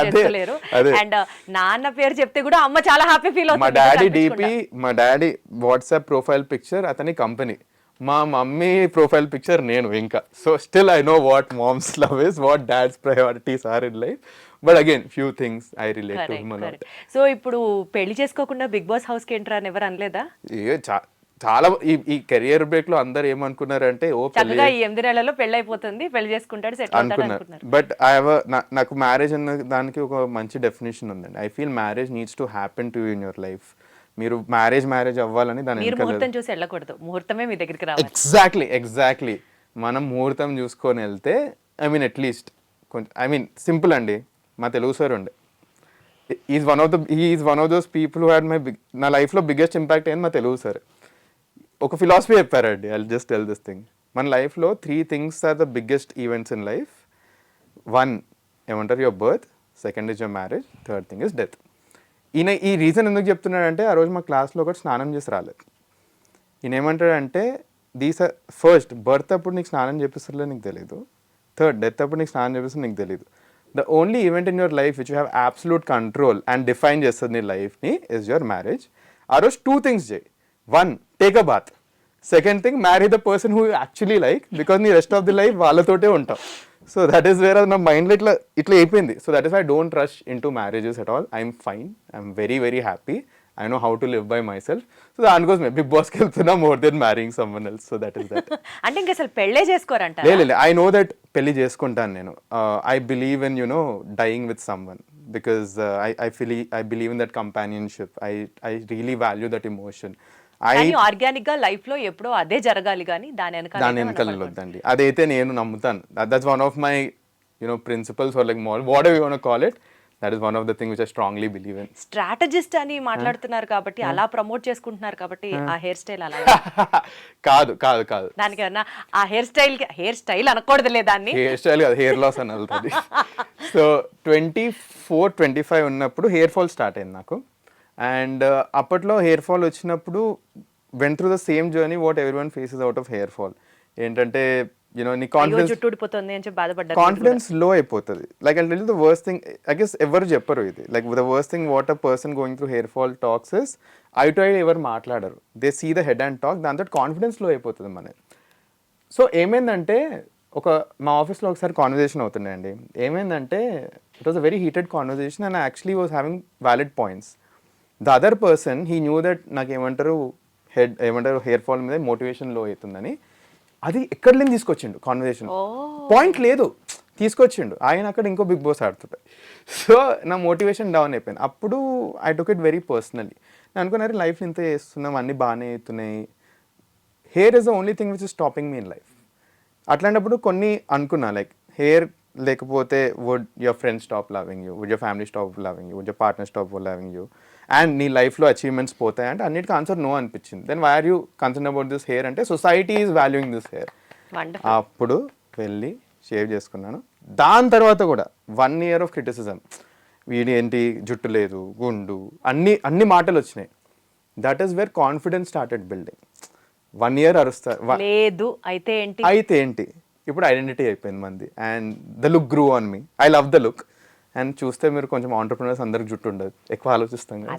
చేసుకోలేరు. అండ్ నాన్న పేరు చెప్తే కూడా అమ్మ చాలా హ్యాపీ ఫీల్ అవుతుంది. మా డాడీ వాట్సాప్ ప్రొఫైల్ పిక్చర్ అతని కంపెనీ, మా మమ్మీ ప్రొఫైల్ పిక్చర్ నేను ఇంకా. So still I know what moms love is, what dads priorities are in life. But again few things I relate to him a lot. So ఇప్పుడు పెళ్లి చేసుకోకుండా బిగ్ బాస్ హౌస్ కి ఎంటర్ అని ఎవరు అనలేదా? చాలా ఈ కెరియర్ బ్రేక్ లో అందరు ఏమనుకున్నారంటే ఓ చక్కగా ఈ 8 నెలల్లో పెళ్లి అయిపోతుంది, పెళ్లి చేసుకుంటాడు, సెటిల్ అవుతాడు అనుకున్నారు. బట్ నాకు మ్యారేజ్ అన్న దానికి ఒక మంచి డెఫినేషన్ ఉందండి. I feel marriage needs to happen to in your life. మీరు మ్యారేజ్ అవ్వాలని దాని మీరు ముహూర్తం చూసి వెళ్ళకూడదు, ముహూర్తమే మీ దగ్గరికి రావాలి. ఎగ్జాక్ట్లీ మనం ముహూర్తం చూసుకొని వెళ్తే ఐ మీన్ అట్లీస్ట్ కొంచెం ఐ మీన్ సింపుల్ అండి. మా తెలుగు సార్ ఉండే, is one of those people who had నా లైఫ్లో బిగ్గెస్ట్ ఇంపాక్ట్ అయింది మా తెలుగు సార్. ఒక ఫిలాసఫీ చెప్పారండి, I just tell this thing. మన లైఫ్లో 3 things are the biggest events in life. 1 ఏమంటారు, your birth. 2nd is your marriage. 3rd thing is death. ఈయన ఈ రీజన్ ఎందుకు చెప్తున్నాడంటే, ఆ రోజు మా క్లాస్లో ఒకటి స్నానం చేసి రాలేదు. ఈయన ఏమంటాడంటే, ఫస్ట్ బర్త్ అప్పుడు నీకు స్నానం చేపిస్తారో నీకు తెలియదు, 3rd డెత్ అప్పుడు నీకు స్నానం చేపిస్తారు నీకు తెలియదు. The only event in your life which you have absolute control and define చేస్తుంది నీ లైఫ్ని ఇస్ యువర్ మ్యారేజ్. ఆ రోజు 2 things చేయి. 1, take a bath. 2nd thing, marry the person who actually like, because నీ రెస్ట్ ఆఫ్ ది లైఫ్ వాళ్ళతోటే ఉంటావు. సో దట్ ఈస్ వేర్ నా మైండ్లో ఇట్లా అయిపోయింది. So that is I don't rush in to marriages at all. I'm fine, I'm very happy. I know how to live by my self. So దానికోసమే బిగ్ బాస్కి వెళ్తున్నా more than మ్యారింగ్ someone else. So that is that. అంటే ఇంకా అసలు పెళ్ళే చేసుకోరంట? లేదు, ఐ నో దట్ పెళ్లి చేసుకుంటాను నేను. I believe in dying with someone because I believe in that companionship. I really value that emotion. Organic గా లైఫ్ లో ఎప్పుడో అదే జరగాలి, కానీ దాని వెనకాల వద్దండి. అదైతే నేను నమ్ముతాను. That's one of my principles are like whatever you want to call it. That is one of the thing which I strongly believe in. Strategist అని మాట్లాడుతున్నారు కాబట్టి, అలా ప్రమోట్ చేసుకుంటున్నారు కాబట్టి ఆ హెయిర్ స్టైల్ అలా కాదు దానికి ఏమన్నా ఆ హెయిర్ స్టైల్ అనకూడదులే, దాన్ని హెయిర్ స్టైల్ కాదు, హెయిర్ లాస్ అని వెళ్తుంది. సో 24-25 ఉన్నప్పుడు హెయిర్ ఫాల్ స్టార్ట్ అయింది నాకు. అండ్ అప్పట్లో హెయిర్ ఫాల్ వచ్చినప్పుడు went through the same journey what everyone faces out of hair fall. ఏంటంటే నీ కాన్ఫిడెన్స్ లో అయిపోతుంది. Like I tell you the worst thing, I guess ఎవరు చెప్పరు ఇది. Like the worst thing what a person going through hair fall talks is eye to eye ఎవరు మాట్లాడరు. They see the head and talk, దాంతో కాన్ఫిడెన్స్ లో అయిపోతుంది మనది. సో ఏమైందంటే, మా ఆఫీస్లో ఒకసారి కాన్వర్జేషన్ అవుతుండే అండి. ఏమైందంటే it was a very heated conversation and I actually was having valid points. The other person he knew that నాకు ఏమంటారు హెయిర్ ఫాల్ మీద మోటివేషన్ లో అవుతుందని. అది ఎక్కడ లేని తీసుకొచ్చిండు కాన్వర్జేషన్. పాయింట్ లేదు, తీసుకొచ్చిండు ఆయన. అక్కడ ఇంకో బిగ్ బాస్ ఆడుతుంటాయి. సో నా మోటివేషన్ డౌన్ అయిపోయింది. అప్పుడు I took it very personally. నేను అనుకున్నారు లైఫ్ ఇంత చేస్తున్నాం, అన్నీ బాగానే అవుతున్నాయి, hair is the only thing which is stopping me in life. అట్లాంటప్పుడు కొన్ని అనుకున్నా, లైక్ హెయిర్ లేకపోతే would your friends stop loving you, would your family stop loving you, would your partner stop loving you, and నీ లైఫ్లో అచీవ్మెంట్స్ పోతాయి అంటే అన్నిటికీ ఆన్సర్ నో అనిపించింది. Then why are you concern about this hair అంటే society is valuing this hair. అప్పుడు వెళ్ళి షేవ్ చేసుకున్నాను. దాని తర్వాత కూడా 1 year ఆఫ్ క్రిటిసిజం, వీడి ఏంటి జుట్టు లేదు, గుండు, అన్ని మాటలు వచ్చినాయి. That is wear confidence started building. 1 year అరుస్తారు, లేదు అయితే ఏంటి, ఇప్పుడు ఐడెంటిటీ అయిపోయింది మంది. And the look గ్రూ on me. I love the look. And చూస్తే మీరు కొంచెం ఆంటర్ప్రినర్స్ అందరికి జుట్టు ఉండదు, ఎక్కువ ఆలోచిస్తాం కదా.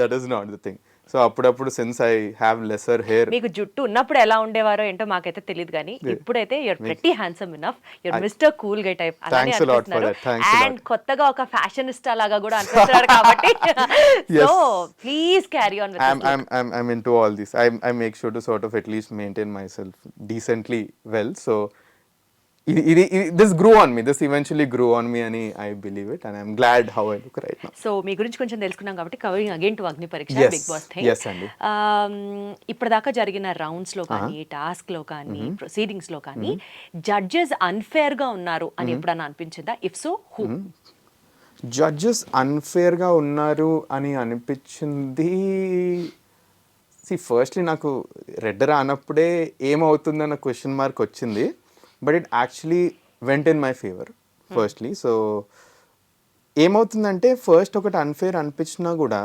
That is not the thing. So అప్పుడప్పుడు since I have lesser hair. మీకు జుట్టు ఉన్నప్పుడు ఎలా ఉండేవారో ఏంటో మాకైతే తెలియదు, కానీ ఇప్పుడైతే you're pretty handsome enough, you're mister cool guy type అలానే అనిపిస్తున్నారు. అండ్ కొత్తగా ఒక ఫ్యాషనిస్టా లాగా కూడా అనిపిస్తున్నారు కాబట్టి so please carry on with. I'm into all this. I make sure to sort of at least maintain myself decently well. So this grew on me. This eventually grew on me, and I believe it, and I'm glad how I look right now. So మీ గురించి కొంచెం తెలుసుకున్నాం కాబట్టి covering again to Agnipariksha Bigg Boss thing. Yes అండి. ఇప్పటిదాకా జరిగిన రౌండ్స్ లో కానీ, టాస్క్ లో కానీ, ప్రొసీడింగ్స్ లో కానీ జడ్జెస్ అన్ఫేర్ గా ఉన్నారు అని ఎప్పుడన్నా అనిపించిందా? If so who? Judges unfair గా ఉన్నారు అని అనిపించింది. ఫస్ట్లీ నాకు రెడ్ రానప్పుడే ఏమవుతుందన్న క్వశ్చన్ మార్క్ వచ్చింది. But it actually went in my favour firstly. So ఏమవుతుందంటే, ఫస్ట్ ఒకటి అన్ఫేర్ అనిపించినా కూడా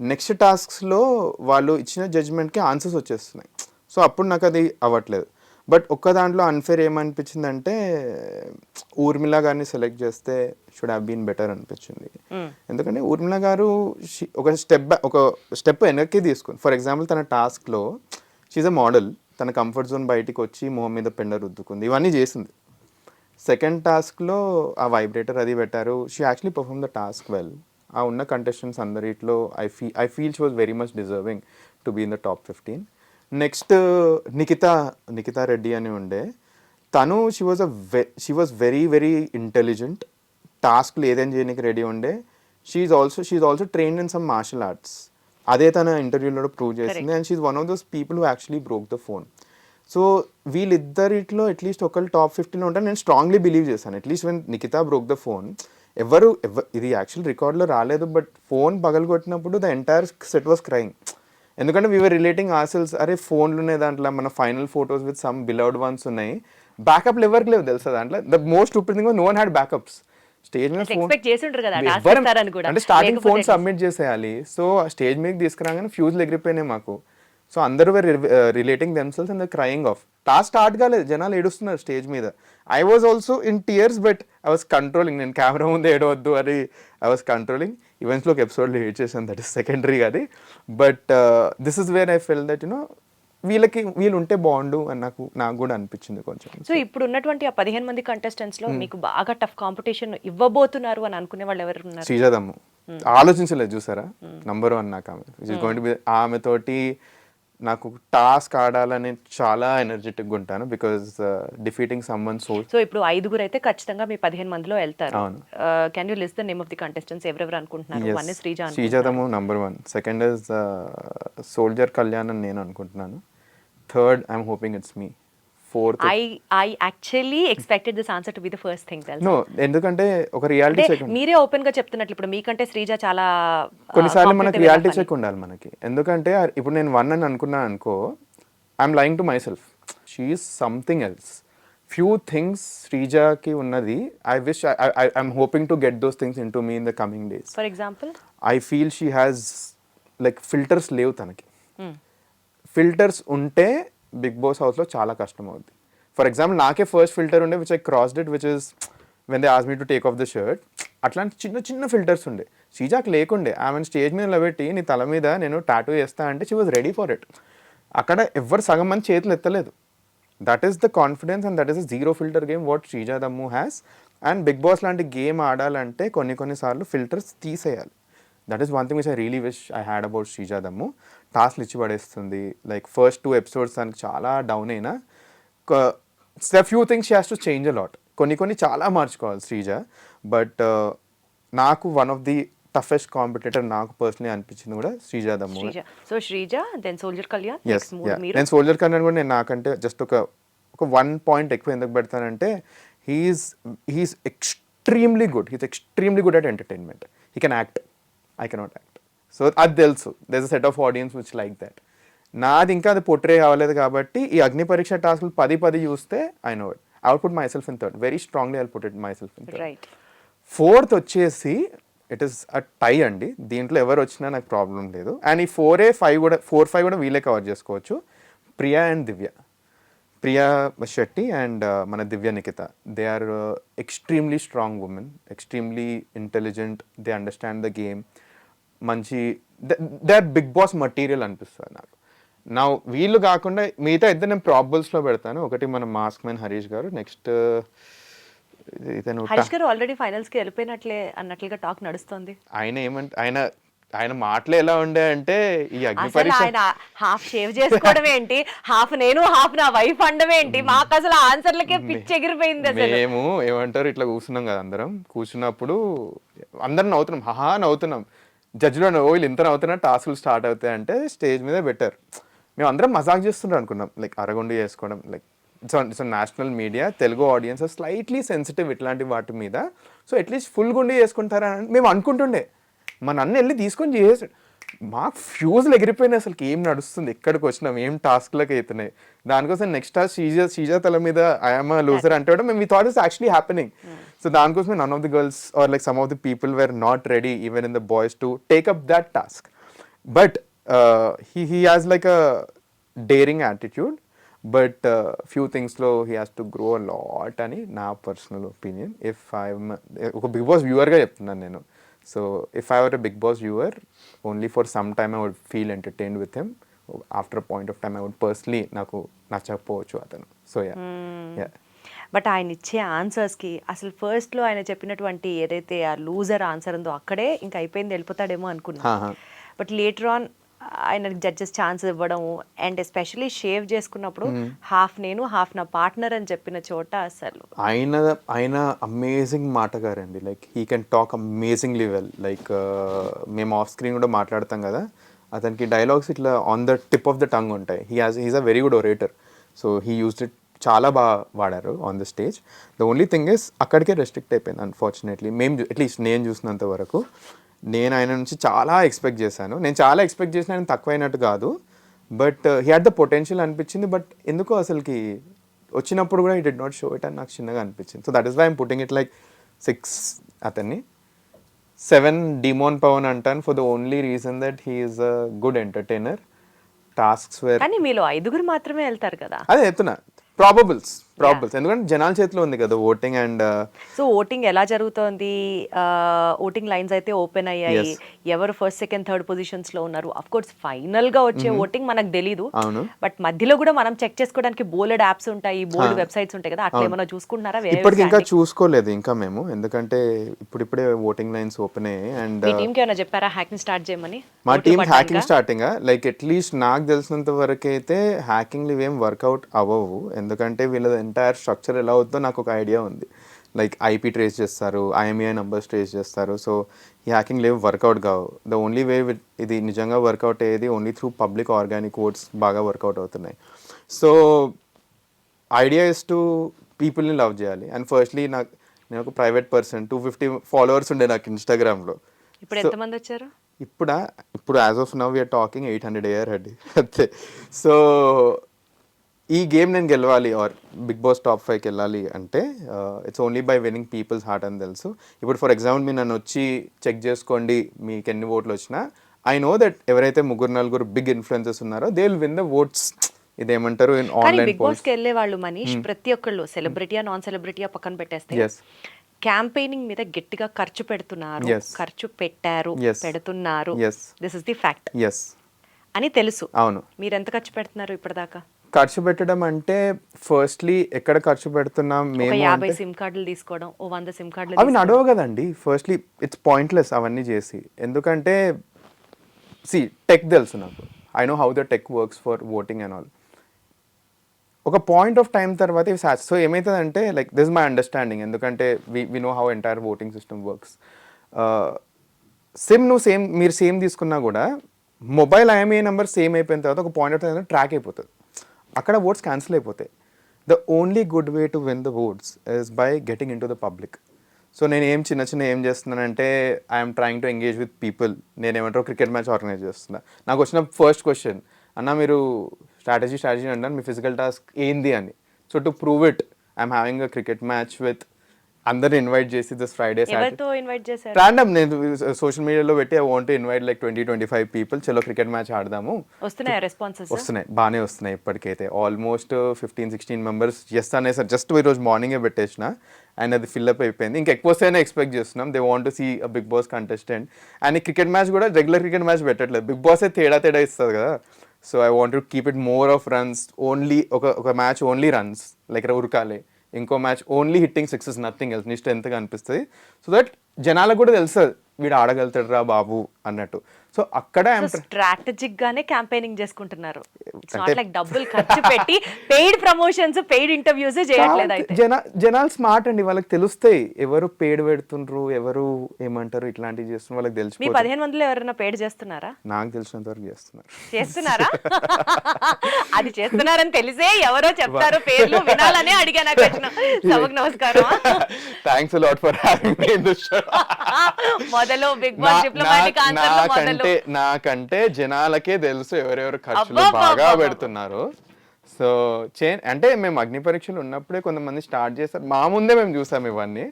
నెక్స్ట్ టాస్క్స్లో వాళ్ళు ఇచ్చిన జడ్జ్మెంట్కి ఆన్సర్స్ వచ్చేస్తున్నాయి. సో అప్పుడు నాకు అది అవ్వట్లేదు. బట్ ఒక్క దాంట్లో అన్ఫేర్ ఏమనిపించిందంటే ఊర్మిళ గారిని సెలెక్ట్ చేస్తే షుడ్ హ్యావ్ బీన్ బెటర్ అనిపించింది. ఎందుకంటే ఊర్మిళ గారు ఒక స్టెప్ వెనక్కి తీసుకుని, ఫర్ ఎగ్జాంపుల్ తన టాస్క్లో షీఈ్ అ మోడల్, తన కంఫర్ట్ జోన్ బయటికి వచ్చి మొహం మీద పెండ రుద్దుకుంది, ఇవన్నీ చేసింది. సెకండ్ టాస్క్లో ఆ వైబ్రేటర్ అది పెట్టారు, she actually perform the task well. ఆ ఉన్న కంటెస్టెంట్స్ అందరిట్లో I feel she was very much deserving to be in the top 15. Next Nikhita Reddy అని ఉండే, తను she was very very intelligent, టాస్క్లు ఏదైనా చేయడానికి రెడీ ఉండే. She's also trained in some martial arts, అదే తన ఇంటర్వ్యూలో ప్రూవ్ చేసింది. And she's one of those people who actually broke the phone. So వీళ్ళిద్దరిట్లో అట్లీస్ట్ ఒకళ్ళు టాప్ 15లో ఉంటారు నేను స్ట్రాంగ్లీ బిలీవ్ చేశాను. At least when Nikhita broke the phone, ఇది యాక్చువల్ రికార్డ్లో రాలేదు, బట్ ఫోన్ పగలగొట్టినప్పుడు the entire set was crying. ఎందుకంటే వీఆర్ రిలేటింగ్ ఆర్సెల్స్, అరే ఫోన్లు ఉన్నాయి దాంట్లో, మన final photos with some beloved ones ఉన్నాయి, బ్యాకప్లు ఎవరికి లేవు తెలుసా దాంట్లో. The most stupid thing, no one had backups. Stage మీద ఫోన్ అంటే స్టార్టింగ్ ఫోన్ సబ్మిట్ చేసేయాలి, సో స్టేజ్ మీద తీసుకురాగానే ఫ్యూజ్లు ఎగిరిపోయినాయి మాకు. సో అందరూ relating themselves and the crying of. Task start కాలేదు, జనాలు ఏడుస్తున్నారు స్టేజ్ మీద. I was also in tears, but I was controlling. నేను కెమెరా ముందు ఏడవద్దు అని ఐ వాజ్ కంట్రోలింగ్. ఈవెంట్స్లో ఒక ఎపిసోడ్లో ఏడ్ చేశాను, దట్ ఈస్ సెకండరీ అది. But this is where I fell that వీళ్ళు ఉంటే బాగుండు అని నాకు కూడా అనిపించింది కొంచెం. సో ఇప్పుడు ఉన్నటువంటి ఆ 15 మంది కంటెస్టెంట్స్ లో మీకు బాగా టఫ్ కాంపిటీషన్ ఇవ్వబోతున్నారు అని అనుకునే వాళ్ళు ఎవరు ఉన్నారు? శ్రీజాదమ్ము ఆలోచించలేదు చూసారా, నంబర్ 1 నాకు ఆమె. ఆమెతోటి నాకు టాస్క్ ఆడాలని చాలా ఎనర్జెటిక్గా ఉంటాను, because defeating someone soul. So ఇప్పుడు 5 అయితే ఖచ్చితంగా మీ 15 మందిలో వెళ్తారు. Can you list the name of the contestants ఎవరెవరు అనుకుంటున్నారు? One is Srija Dammu number 1, second is soldier Kalyan అని నేను అనుకుంటున్నాను, third I'm hoping it's me, fourth I actually expected this answer to be the first thing. No, ఎందుకంటే ఒక రియాలిటీ చెక్, మీరే ఓపెన్ గా చెప్తున్నట్లు ఇప్పుడు మీకంటే శ్రీజ చాలా కొన్నిసార్లు మనకి రియాలిటీ చెక్ ఉండాలి మనకి. ఎందుకంటే ఇప్పుడు నేను 1 అని అనుకున్నాను అనుకో, I'm lying to myself. She is something else. Few things శ్రీజకి ఉన్నది, I wish I'm hoping to get those things into me in the coming days. For example I feel she has like filters లేవు తనకి. ఫిల్టర్స్ ఉంటే బిగ్ బాస్ హౌస్లో చాలా కష్టం అవుద్ది. ఫర్ ఎగ్జాంపుల్ నాకే ఫస్ట్ ఫిల్టర్ ఉండే which I crossed it, which is when they ask me to take of the shirt. అట్లాంటి చిన్న చిన్న ఫిల్టర్స్ ఉండే, శ్రీజాకి లేకుండే. ఆమెను స్టేజ్ మీద నిలబెట్టి నీ తల మీద నేను టాటూ వేస్తా అంటే she was ready for it. అక్కడ ఎవ్వరు సగం మంది చేతులు ఎత్తలేదు. That is the confidence and that is the zero filter game what Sreeja Dammu has. And Bigg Boss లాంటి గేమ్ ఆడాలంటే కొన్నిసార్లు ఫిల్టర్స్ తీసేయాలి. That is one thing which I really wish I had about Sreeja Dammu. టాస్క్లు ఇచ్చి పడేస్తుంది. లైక్ ఫస్ట్ 2 ఎపిసోడ్స్ దానికి చాలా డౌన్ అయినా, few things she has to change a lot. కొన్ని చాలా మార్చుకోవాలి శ్రీజ. బట్ నాకు one of the toughest competitor నాకు పర్సనలీ అనిపించింది కూడా Sreeja Dammu. So Sreeja, then soldier Kalyan. నేను సోల్జర్ కళ్యాణ్ కూడా నేను నాకంటే జస్ట్ ఒక 1 పాయింట్ ఎక్కువ ఎందుకు పెడతానంటే, he's extremely good. He's extremely good at entertainment. He can act, I cannot act. So అది తెలుసు, there is a set of audience which like that. నాది ఇంకా అది పోర్ట్రే కావలేదు కాబట్టి ఈ అగ్ని పరీక్ష టాస్క్లు 10 చూస్తే I know it. I would put myself in third, very strongly I will put it myself in third. Fourth వచ్చేసి ఇట్ ఈస్ అ టై అండి. దీంట్లో ఎవరు వచ్చినా నాకు ప్రాబ్లం లేదు. అండ్ ఈ 4-5 కూడా వీళ్ళే కవర్ చేసుకోవచ్చు. ప్రియా అండ్ దివ్య, ప్రియా శెట్టి అండ్ మన Divya Nikhita, they are extremely strong women, extremely intelligent, they understand the game. మంచి they are Bigg Boss material అనిపిస్తుంది నాకు. నా వీళ్ళు కాకుండా మిగతా ఇద్దరు నేను ప్రాబుల్స్లో పెడతాను. ఒకటి మన మాస్క్ మ్యాన్ హరీష్ గారు, నెక్స్ట్ హరీష్ గారు ఆల్రెడీ ఫైనల్స్ కి వెళ్ళిపోయినట్లే అన్నట్లుగా టాక్ నడుస్తుంది. ఆయన మాటలు ఎలా ఉండే అంటే, ఈ అగ్నిపరీక్ష ఆయన హాఫ్ షేవ్ చేసుకోవడం ఏంటి, హాఫ్ నేను హాఫ్ నా వైఫ్ అండం ఏంటి, మాకు అసలు ఆన్సర్లకే పిచ్చి ఎగిరిపోయింది. మేము ఏమంటారు ఇట్లా కూర్చున్నాం కదా, అందరం కూర్చున్నప్పుడు అందరం నవ్వుతున్నాం, నవ్వుతున్నాం. జడ్జిలో వీళ్ళు ఇంత నవ్వుతున్నా టాస్క్లు స్టార్ట్ అవుతాయి అంటే స్టేజ్ మీద బెటర్. మేము అందరం మజాక్ చేస్తుంటాం అనుకున్నాం, లైక్ అరగొండి చేసుకోవడం. Like it's national media, Telugu audience slightly sensitive ఇట్లాంటి వాటి మీద. సో అట్లీస్ట్ ఫుల్ గుండి చేసుకుంటారా అని మేము అనుకుంటుండే. మన అన్న వెళ్ళి తీసుకొని చేసాడు. మాకు ఫ్యూజ్లు ఎగిరిపోయినాయి, అసలు ఏం నడుస్తుంది, ఎక్కడికి వచ్చినాం, ఏం టాస్క్లకు అవుతున్నాయి. దానికోసం నెక్స్ట్ టాస్క్ శ్రీజా తల మీద ఐఎమ్ లూజర్ అంటే కూడా మేము thought is actually happening. So దానికోసమే none of the girls are like some of the people were not ready even in the boys to take up that task. But he has like a daring attitude. But few థింగ్స్లో he has to grow lot అని నా పర్సనల్ ఒపీనియన్. ఒక బిగ్ బాస్ వ్యూవర్గా చెప్తున్నాను నేను. So if I were a Bigg Boss viewer only for some time I would feel entertained with him. After point of time I would personally నాకు నచ్చకపోవచ్చు అతను. So yeah. బట్ ఆయన ఇచ్చే ఆన్సర్స్కి అసలు ఫస్ట్లో ఆయన చెప్పినటువంటి ఏదైతే ఆ లూజర్ ఆన్సర్ ఉందో అక్కడే ఇంకా అయిపోయింది, వెళ్ళిపోతాడేమో అనుకున్నా. బట్ లేటర్ ఆన్ ఆయన జడ్జెస్ ఛాన్స్ ఇవ్వడం అండ్ ఎస్పెషలీ షేవ్ చేసుకున్నప్పుడు హాఫ్ నేను హాఫ్ నా పార్ట్నర్ అని చెప్పిన చోట అసలు ఆయన అమేజింగ్ మాటగారండి. Like he can talk amazingly well. Like మేము ఆఫ్ స్క్రీన్ కూడా మాట్లాడతాం కదా, అతనికి డైలాగ్స్ ఇట్లా on the tip of the tongue ఉంటాయి. He is a very good orator. So he used it చాలా బాగా వాడారు on the stage. The only thing is అక్కడికే రెస్ట్రిక్ట్ అయిపోయింది అన్ఫార్చునేట్లీ. అట్లీస్ట్ నేను చూసినంత వరకు. నేను ఆయన నుంచి చాలా ఎక్స్పెక్ట్ చేశాను. నేను చాలా ఎక్స్పెక్ట్ చేసిన ఆయన తక్కువైనట్టు కాదు, but he had the potential అనిపించింది. బట్ ఎందుకో అసలుకి వచ్చినప్పుడు కూడా he did not show it అని నాకు చిన్నగా అనిపించింది. So that is why I'm putting it like 6 అతన్ని. 7 డిమోన్ పవన్ అంటాను for the only reason that he is a good entertainer. Tasks where కానీ మీలో 5 మాత్రమే వెళ్తారు కదా. అదే చెప్తున్నా, ప్రాబబుల్స్ ఎందుకంటే జనాల చేతిలో ఉంది కదా ఓటింగ్. అండ్ సో ఓటింగ్ ఎలా జరుగుతోంది? ఓటింగ్ లైన్స్ అయితే ఓపెన్ అయ్యాయి. ఎవరు ఫస్ట్ సెకండ్ థర్డ్ పొజిషన్స్ లో ఉన్నారు? అఫ్ కోర్స్ ఫైనల్ గా వచ్చే ఓటింగ్ మనకు తెలీదు, బట్ మధ్యలో కూడా మనం చెక్ చేసుకోవడానికి బోల్డ్ యాప్స్ ఉంటాయి, బోల్డ్ వెబ్సైట్స్ ఉంటాయి కదా, అట్లా ఏమైనా చూసుకుంటున్నారా? ఇప్పటికి ఇంకా చూసుకోలేదు ఇంకా మేము, ఎందుకంటే ఇప్పుడిప్పుడే ఓటింగ్ లైన్స్ ఓపెన్ అయ్యాయి. అండ్ మీ టీంకి ఏమైనా చెప్పారా హ్యాకింగ్ స్టార్ట్ చేయమని? మా team hacking starting like at least నాకు తెలిసినంత వరకు అయితే హ్యాకింగ్లు ఇవేం వర్కౌట్ అవ్వవు. ఎందుకంటే వీళ్ళ ఎంటైర్ స్ట్రక్చర్ ఎలా అవుతుందో నాకు ఒక ఐడియా ఉంది. లైక్ ఐపీ ట్రేస్ చేస్తారు, ఐఎంఈఐ నంబర్స్ ట్రేస్ చేస్తారు. సో ఈ హ్యాకింగ్ లేవు, వర్కౌట్ కావు. ద ఓన్లీ వే ఇది నిజంగా వర్కౌట్ అయ్యేది only through public organic votes బాగా వర్కౌట్ అవుతున్నాయి. సో ఐడియా ఇస్ టు పీపుల్ని లవ్ చేయాలి. అండ్ ఫస్ట్లీ నేను ఒక ప్రైవేట్ పర్సన్, 250 ఫాలోవర్స్ ఉండే నాకు ఇన్స్టాగ్రామ్లో. ఇప్పుడు ఎంతమంది వచ్చారు? ఇప్పుడు as of now we are talking 800 అయ్యారు అండి అంతే. సో ఈ గేమ్ నేను గెలవాలి ఆర్ బిగ్ బాస్ టాప్ 5కి వెళ్ళాలి అంటే it's only by winnowing peoples heart అని తెలుసు. ఇప్పుడు ఫర్ ఎగ్జాంపుల్ మీరు నన్ను వచ్చి చెక్ చేసుకోండి మీకు ఎన్ని ఓట్లు వచ్చినా, ఐ నో దట్ ఎవరైతే 3-4 బిగ్ ఇన్ఫ్లుయెన్సర్స్ ఉన్నారో they will win the votes. ఇదేమంటారు ఆన్లైన్ బిగ్ బాస్ కి వెళ్ళే వాళ్ళు మనీష్ ప్రతి ఒక్కళ్ళు సెలబ్రిటీయా నాన్ సెలబ్రిటీయా పక్కన పెట్టేస్తే క్యాంపెయినింగ్ మీద గట్టిగా ఖర్చు పెడుతున్నారు, ఖర్చు పెట్టారు, పెడుతున్నారు. దిస్ ఇస్ ది ఫ్యాక్ట్ అని తెలుసు. అవును. మీరు ఎంత ఖర్చు పెడుతున్నారు ఇప్పటిదాకా? ఖర్చు పెట్టడం అంటే ఫస్ట్లీ ఎక్కడ ఖర్చు పెడుతున్నాం మేము 50 సిమ్ కార్డులు తీసుకోవడం, 100 సిమ్ కార్డులు అవి నడవు కదండి. ఫస్ట్లీ ఇట్స్ పాయింట్లెస్ అవన్నీ చేసి. ఎందుకంటే టెక్ తెలుసు నాకు, I know how the tech works for voting and all. ఒక పాయింట్ ఆఫ్ టైం తర్వాత ఇవి సో ఏమవుతుందంటే లైక్ దిస్ మై అండర్స్టాండింగ్, ఎందుకంటే we know how entire voting system works. మీరు సేమ్ తీసుకున్నా కూడా మొబైల్ ఐఎంఈఐ నెంబర్ సేమ్ అయిపోయిన తర్వాత ఒక పాయింట్ ఆఫ్ టైం ట్రాక్ అయిపోతుంది, అక్కడ ఓట్స్ క్యాన్సిల్ అయిపోతాయి. The only good way to win the oats is by getting in to the public. So నేను ఏం చేస్తున్నానంటే I'm trying to engage with people. నేను ఏమంటారు క్రికెట్ మ్యాచ్ ఆర్గనైజ్ చేస్తున్నా. నాకు వచ్చిన ఫస్ట్ క్వశ్చన్, అన్న మీరు స్ట్రాటజీ అంటారు, మీ ఫిజికల్ టాస్క్ ఏంది అని. So to prove it I'm having a cricket match with అందరిని ఇన్వైట్ చేసి దిస్ ఫ్రైడే రాండమ్ నేను సోషల్ మీడియాలో పెట్టి I want to invite like 20-25 people, చలో క్రికెట్ మ్యాచ్ ఆడదాము. వస్తున్నాయి, బాగానే వస్తున్నాయి ఇప్పటికైతే. ఆల్మోస్ట్ 15-16 మెంబర్స్ చేస్తానే సార్, జస్ట్ ఈరోజు మార్నింగే పెట్టేసిన అండ్ అది ఫిల్అప్ అయిపోయింది. ఇంకా ఎక్కువ వస్తేనే ఎక్స్పెక్ట్ చేస్తున్నాం. They want to see a Bigg Boss contestant. And ఈ క్రికెట్ మ్యాచ్ కూడా రెగ్యులర్ క్రికెట్ మ్యాచ్ పెట్టట్లేదు, బిగ్ బాసే తేడా ఇస్తుంది కదా. So I want to keep it more of runs only. ఒక మ్యాచ్ ఓన్లీ రన్స్ లైక్ ఉరకాలి, ఇంకో match only hitting sixes, nothing else. నీ స్ట్రెంత్గా అనిపిస్తుంది. సో దట్ జనాలకు కూడా తెలుస్తుంది వీడు ఆడగలుగుతాడు రా బాబు అన్నట్టు. సో అక్కడ స్ట్రాటజిక్ గానే క్యాంపెయినింగ్ చేసుకుంటున్నారు. డబ్బులు ఖర్చు పెట్టి పెయిడ్ ప్రమోషన్స్, పెయిడ్ ఇంటర్వ్యూస్ చేయట్లేదు. అయితే జనాలు స్మార్ట్ అండి, వాళ్ళకి తెలుస్తాయి ఎవరు పేడ్ పెడుతుండ్రు, ఎవరు ఏమంటారు ఇట్లాంటివి చేస్తున్నారు, వాళ్ళకి తెలుసు. మీ 15 మందిలో ఎవరైనా పేడ్ చేస్తున్నారా? నాకు తెలిసినంత వరకు చేస్తున్నారా? అది చేస్తున్నారని తెలిసే ఎవరో చెప్తారు పేర్లు వినాలనే అడిగా. నాకు వచ్చిన సభకు నమస్కారం. Thanks a lot for having me in this show. మొదలు బిగ్ బాస్ డిప్లొమాటిక్ ఆన్సర్లు మొదలు. నాకంటే జనాలకే తెలుసు ఎవరెవరు ఖర్చులు బాగా పెడుతున్నారు. సో అంటే మేము అగ్ని పరీక్షలు ఉన్నప్పుడే కొంతమంది స్టార్ట్ చేస్తారు, మా ముందే మేము చూసాం ఇవన్నీ.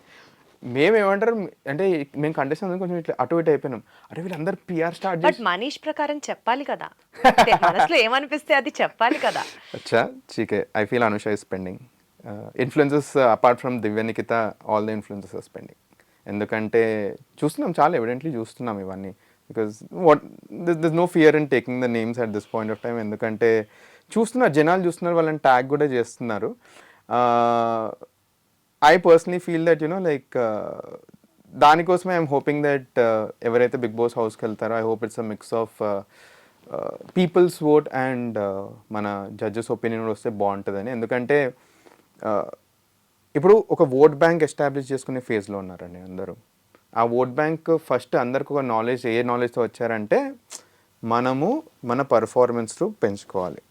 మేమేమంటారు అంటే మేము కంటెస్టెంట్స్ కొంచెం ఇట్లా అటు ఇటు అయిపోయినాం. అరే వీళ్ళందరూ పిఆర్ స్టార్ట్ బట్ చేసి మనీష్ ప్రకారం చెప్పాలి కదా, మనసులో ఏమనిపిస్తే అది చెప్పాలి కదా. అచ్చా చీకే I feel Anusha is spending influences apart from Divya Nikhita all the influences are spending. ఎందుకంటే చూస్తున్నాం, చాలా ఎవిడెంట్లీ చూస్తున్నాం ఇవన్నీ. Because this no fear in taking the names at this point of time. ఎందుకంటే చూస్తున్నారు, జనాలు చూస్తున్నారు, వాళ్ళని ట్యాగ్ కూడా చేస్తున్నారు. I personally feel that like దానికోసమే ఐఎమ్ హోపింగ్ దట్ ఎవరైతే బిగ్ బాస్ హౌస్కి వెళ్తారో I hope it's a mix of people's vote and మన జడ్జెస్ ఒపీనియన్ కూడా వస్తే బాగుంటుందని. ఎందుకంటే ఇప్పుడు ఒక ఓట్ బ్యాంక్ ఎస్టాబ్లిష్ చేసుకునే ఫేజ్లో ఉన్నారండి అందరూ. ఆ ఓట్ బ్యాంక్ ఫస్ట్ అందరికి ఒక నాలెడ్జ్, ఏ నాలెడ్జ్తో వచ్చారంటే మనము మన పర్ఫార్మెన్స్ పెంచుకోవాలి.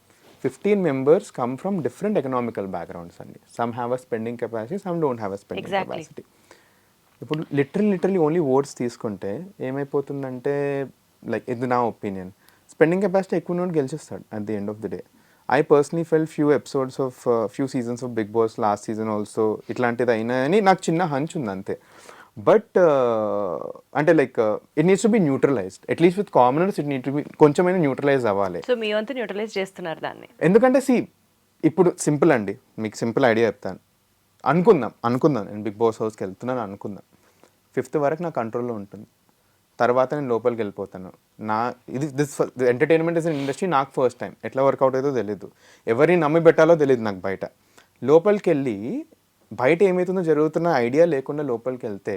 15 members come from different economical backgrounds అండి. Some have a spending capacity, some don't have a spending capacity. ఇప్పుడు లిటరలీ ఓన్లీ ఓట్స్ తీసుకుంటే ఏమైపోతుందంటే, లైక్ ఇది నా ఒపీనియన్, స్పెండింగ్ కెపాసిటీ ఎక్కువ నోట్ గెలిచేస్తాడు at the end of the day. I personally fell few seasons of big Boss, last season also ఇట్లాంటిది అయినా అని నాకు చిన్న హంచ్ ఉంది అంతే. బట్ అంటే like it needs to be neutralised, at least with commoners it need to be కొంచెమైనా న్యూట్రలైజ్ అవ్వాలి. సో మీ వంతు న్యూట్రలైజ్ చేస్తున్నారు దాన్ని. ఎందుకంటే ఇప్పుడు సింపుల్ అండి, మీకు సింపుల్ ఐడియా చెప్తాను. అనుకుందాం నేను బిగ్ బాస్ హౌస్కి వెళ్తున్నాను అనుకుందాం. 5th వరకు నా కంట్రోల్లో ఉంటుంది, తర్వాత నేను లోపలికి వెళ్ళిపోతాను. This entertainment is an industry, నాకు ఫస్ట్ టైం ఎట్లా వర్కౌట్ అవుతుందో తెలియదు, ఎవరిని నమ్మి పెట్టాలో తెలియదు నాకు. బయట లోపలికి వెళ్ళి బయట ఏమవుతుందో జరుగుతున్న ఐడియా లేకుండా లోపలికి వెళ్తే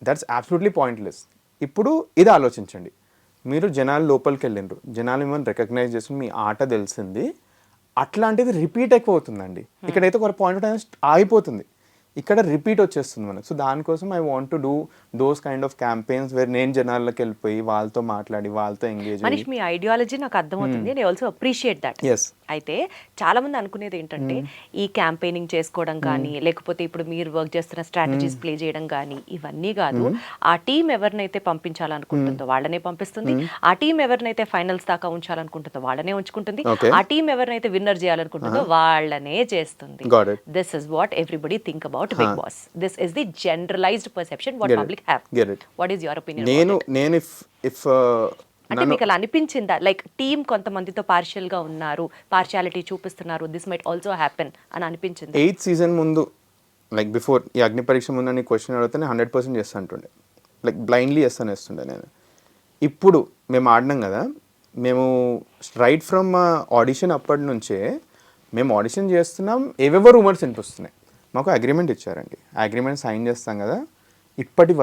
దట్స్ అబ్సల్యూట్లీ పాయింట్లెస్. ఇప్పుడు ఇది ఆలోచించండి, మీరు జనాలు లోపలికి వెళ్ళిండ్రు, జనాలు మిమ్మల్ని రికగ్నైజ్ చేసి మీ ఆట తెలిసింది, అట్లాంటిది రిపీట్ అయిపోతుందండి. ఇక్కడైతే ఒక పాయింట్ ఆఫ్ టైం ఆగిపోతుంది, ఇక్కడ రిపీట్ వచ్చేస్తుంది మనకు. సో దానికోసం I want to do those kind of campaigns where నేను జనాల్లోకి వెళ్ళిపోయి వాళ్ళతో మాట్లాడి వాళ్ళతో ఎంగేజ్. మనీష్, మీ ఐడియాలజీ నాకు అర్థమవుతుంది, నేను ఆల్సో అప్రిషియేట్ దట్. అయితే చాలా మంది అనుకునేది ఏంటంటే ఈ క్యాంపెయినింగ్ చేసుకోవడం కానీ, లేకపోతే ఇప్పుడు మీరు వర్క్ చేస్తున్న స్ట్రాటజీస్ ప్లే చేయడం కానీ ఇవన్నీ కాదు. ఆ టీం ఎవరినైతే పంపించాలనుకుంటుందో వాళ్ళనే పంపిస్తుంది, ఆ టీం ఎవరినైతే ఫైనల్స్ దాకా ఉంచాలనుకుంటుందో వాళ్ళనే ఉంచుకుంటుంది, ఆ టీం ఎవరినైతే విన్నర్ చేయాలనుకుంటుందో వాళ్ళనే చేస్తుంది. This is what everybody think about Bigg Boss. This is the generalized perception what public have. What is your opinion? నేను if అంటే మీకు అలా అనిపించిందా, లైక్ టీమ్ కొంతమందితో పార్షియల్ గా ఉన్నారు, పార్షియాలిటీ చూపిస్తున్నారు, దిస్ మైట్ ఆల్సో హ్యాపెన్ అని అనిపించింది? 8th సీజన్ ముందు, లైక్ బిఫోర్ ఈ అగ్ని పరీక్ష ముందు అని క్వశ్చన్ అడిగితే 100% చేస్తా అంటుండే, లైక్ బ్లైండ్లీ వేస్తుండే నేను. ఇప్పుడు మేము ఆడినాం కదా, మేము రైట్ ఫ్రమ్ ఆడిషన్ అప్పటి నుంచే మేము ఆడిషన్ చేస్తున్నాం, ఏవేవో రూమర్స్ వినిపిస్తున్నాయి. మాకు అగ్రిమెంట్ ఇచ్చారండి, ఆ అగ్రిమెంట్ సైన్ చేస్తాం కదా, ఇప్పటి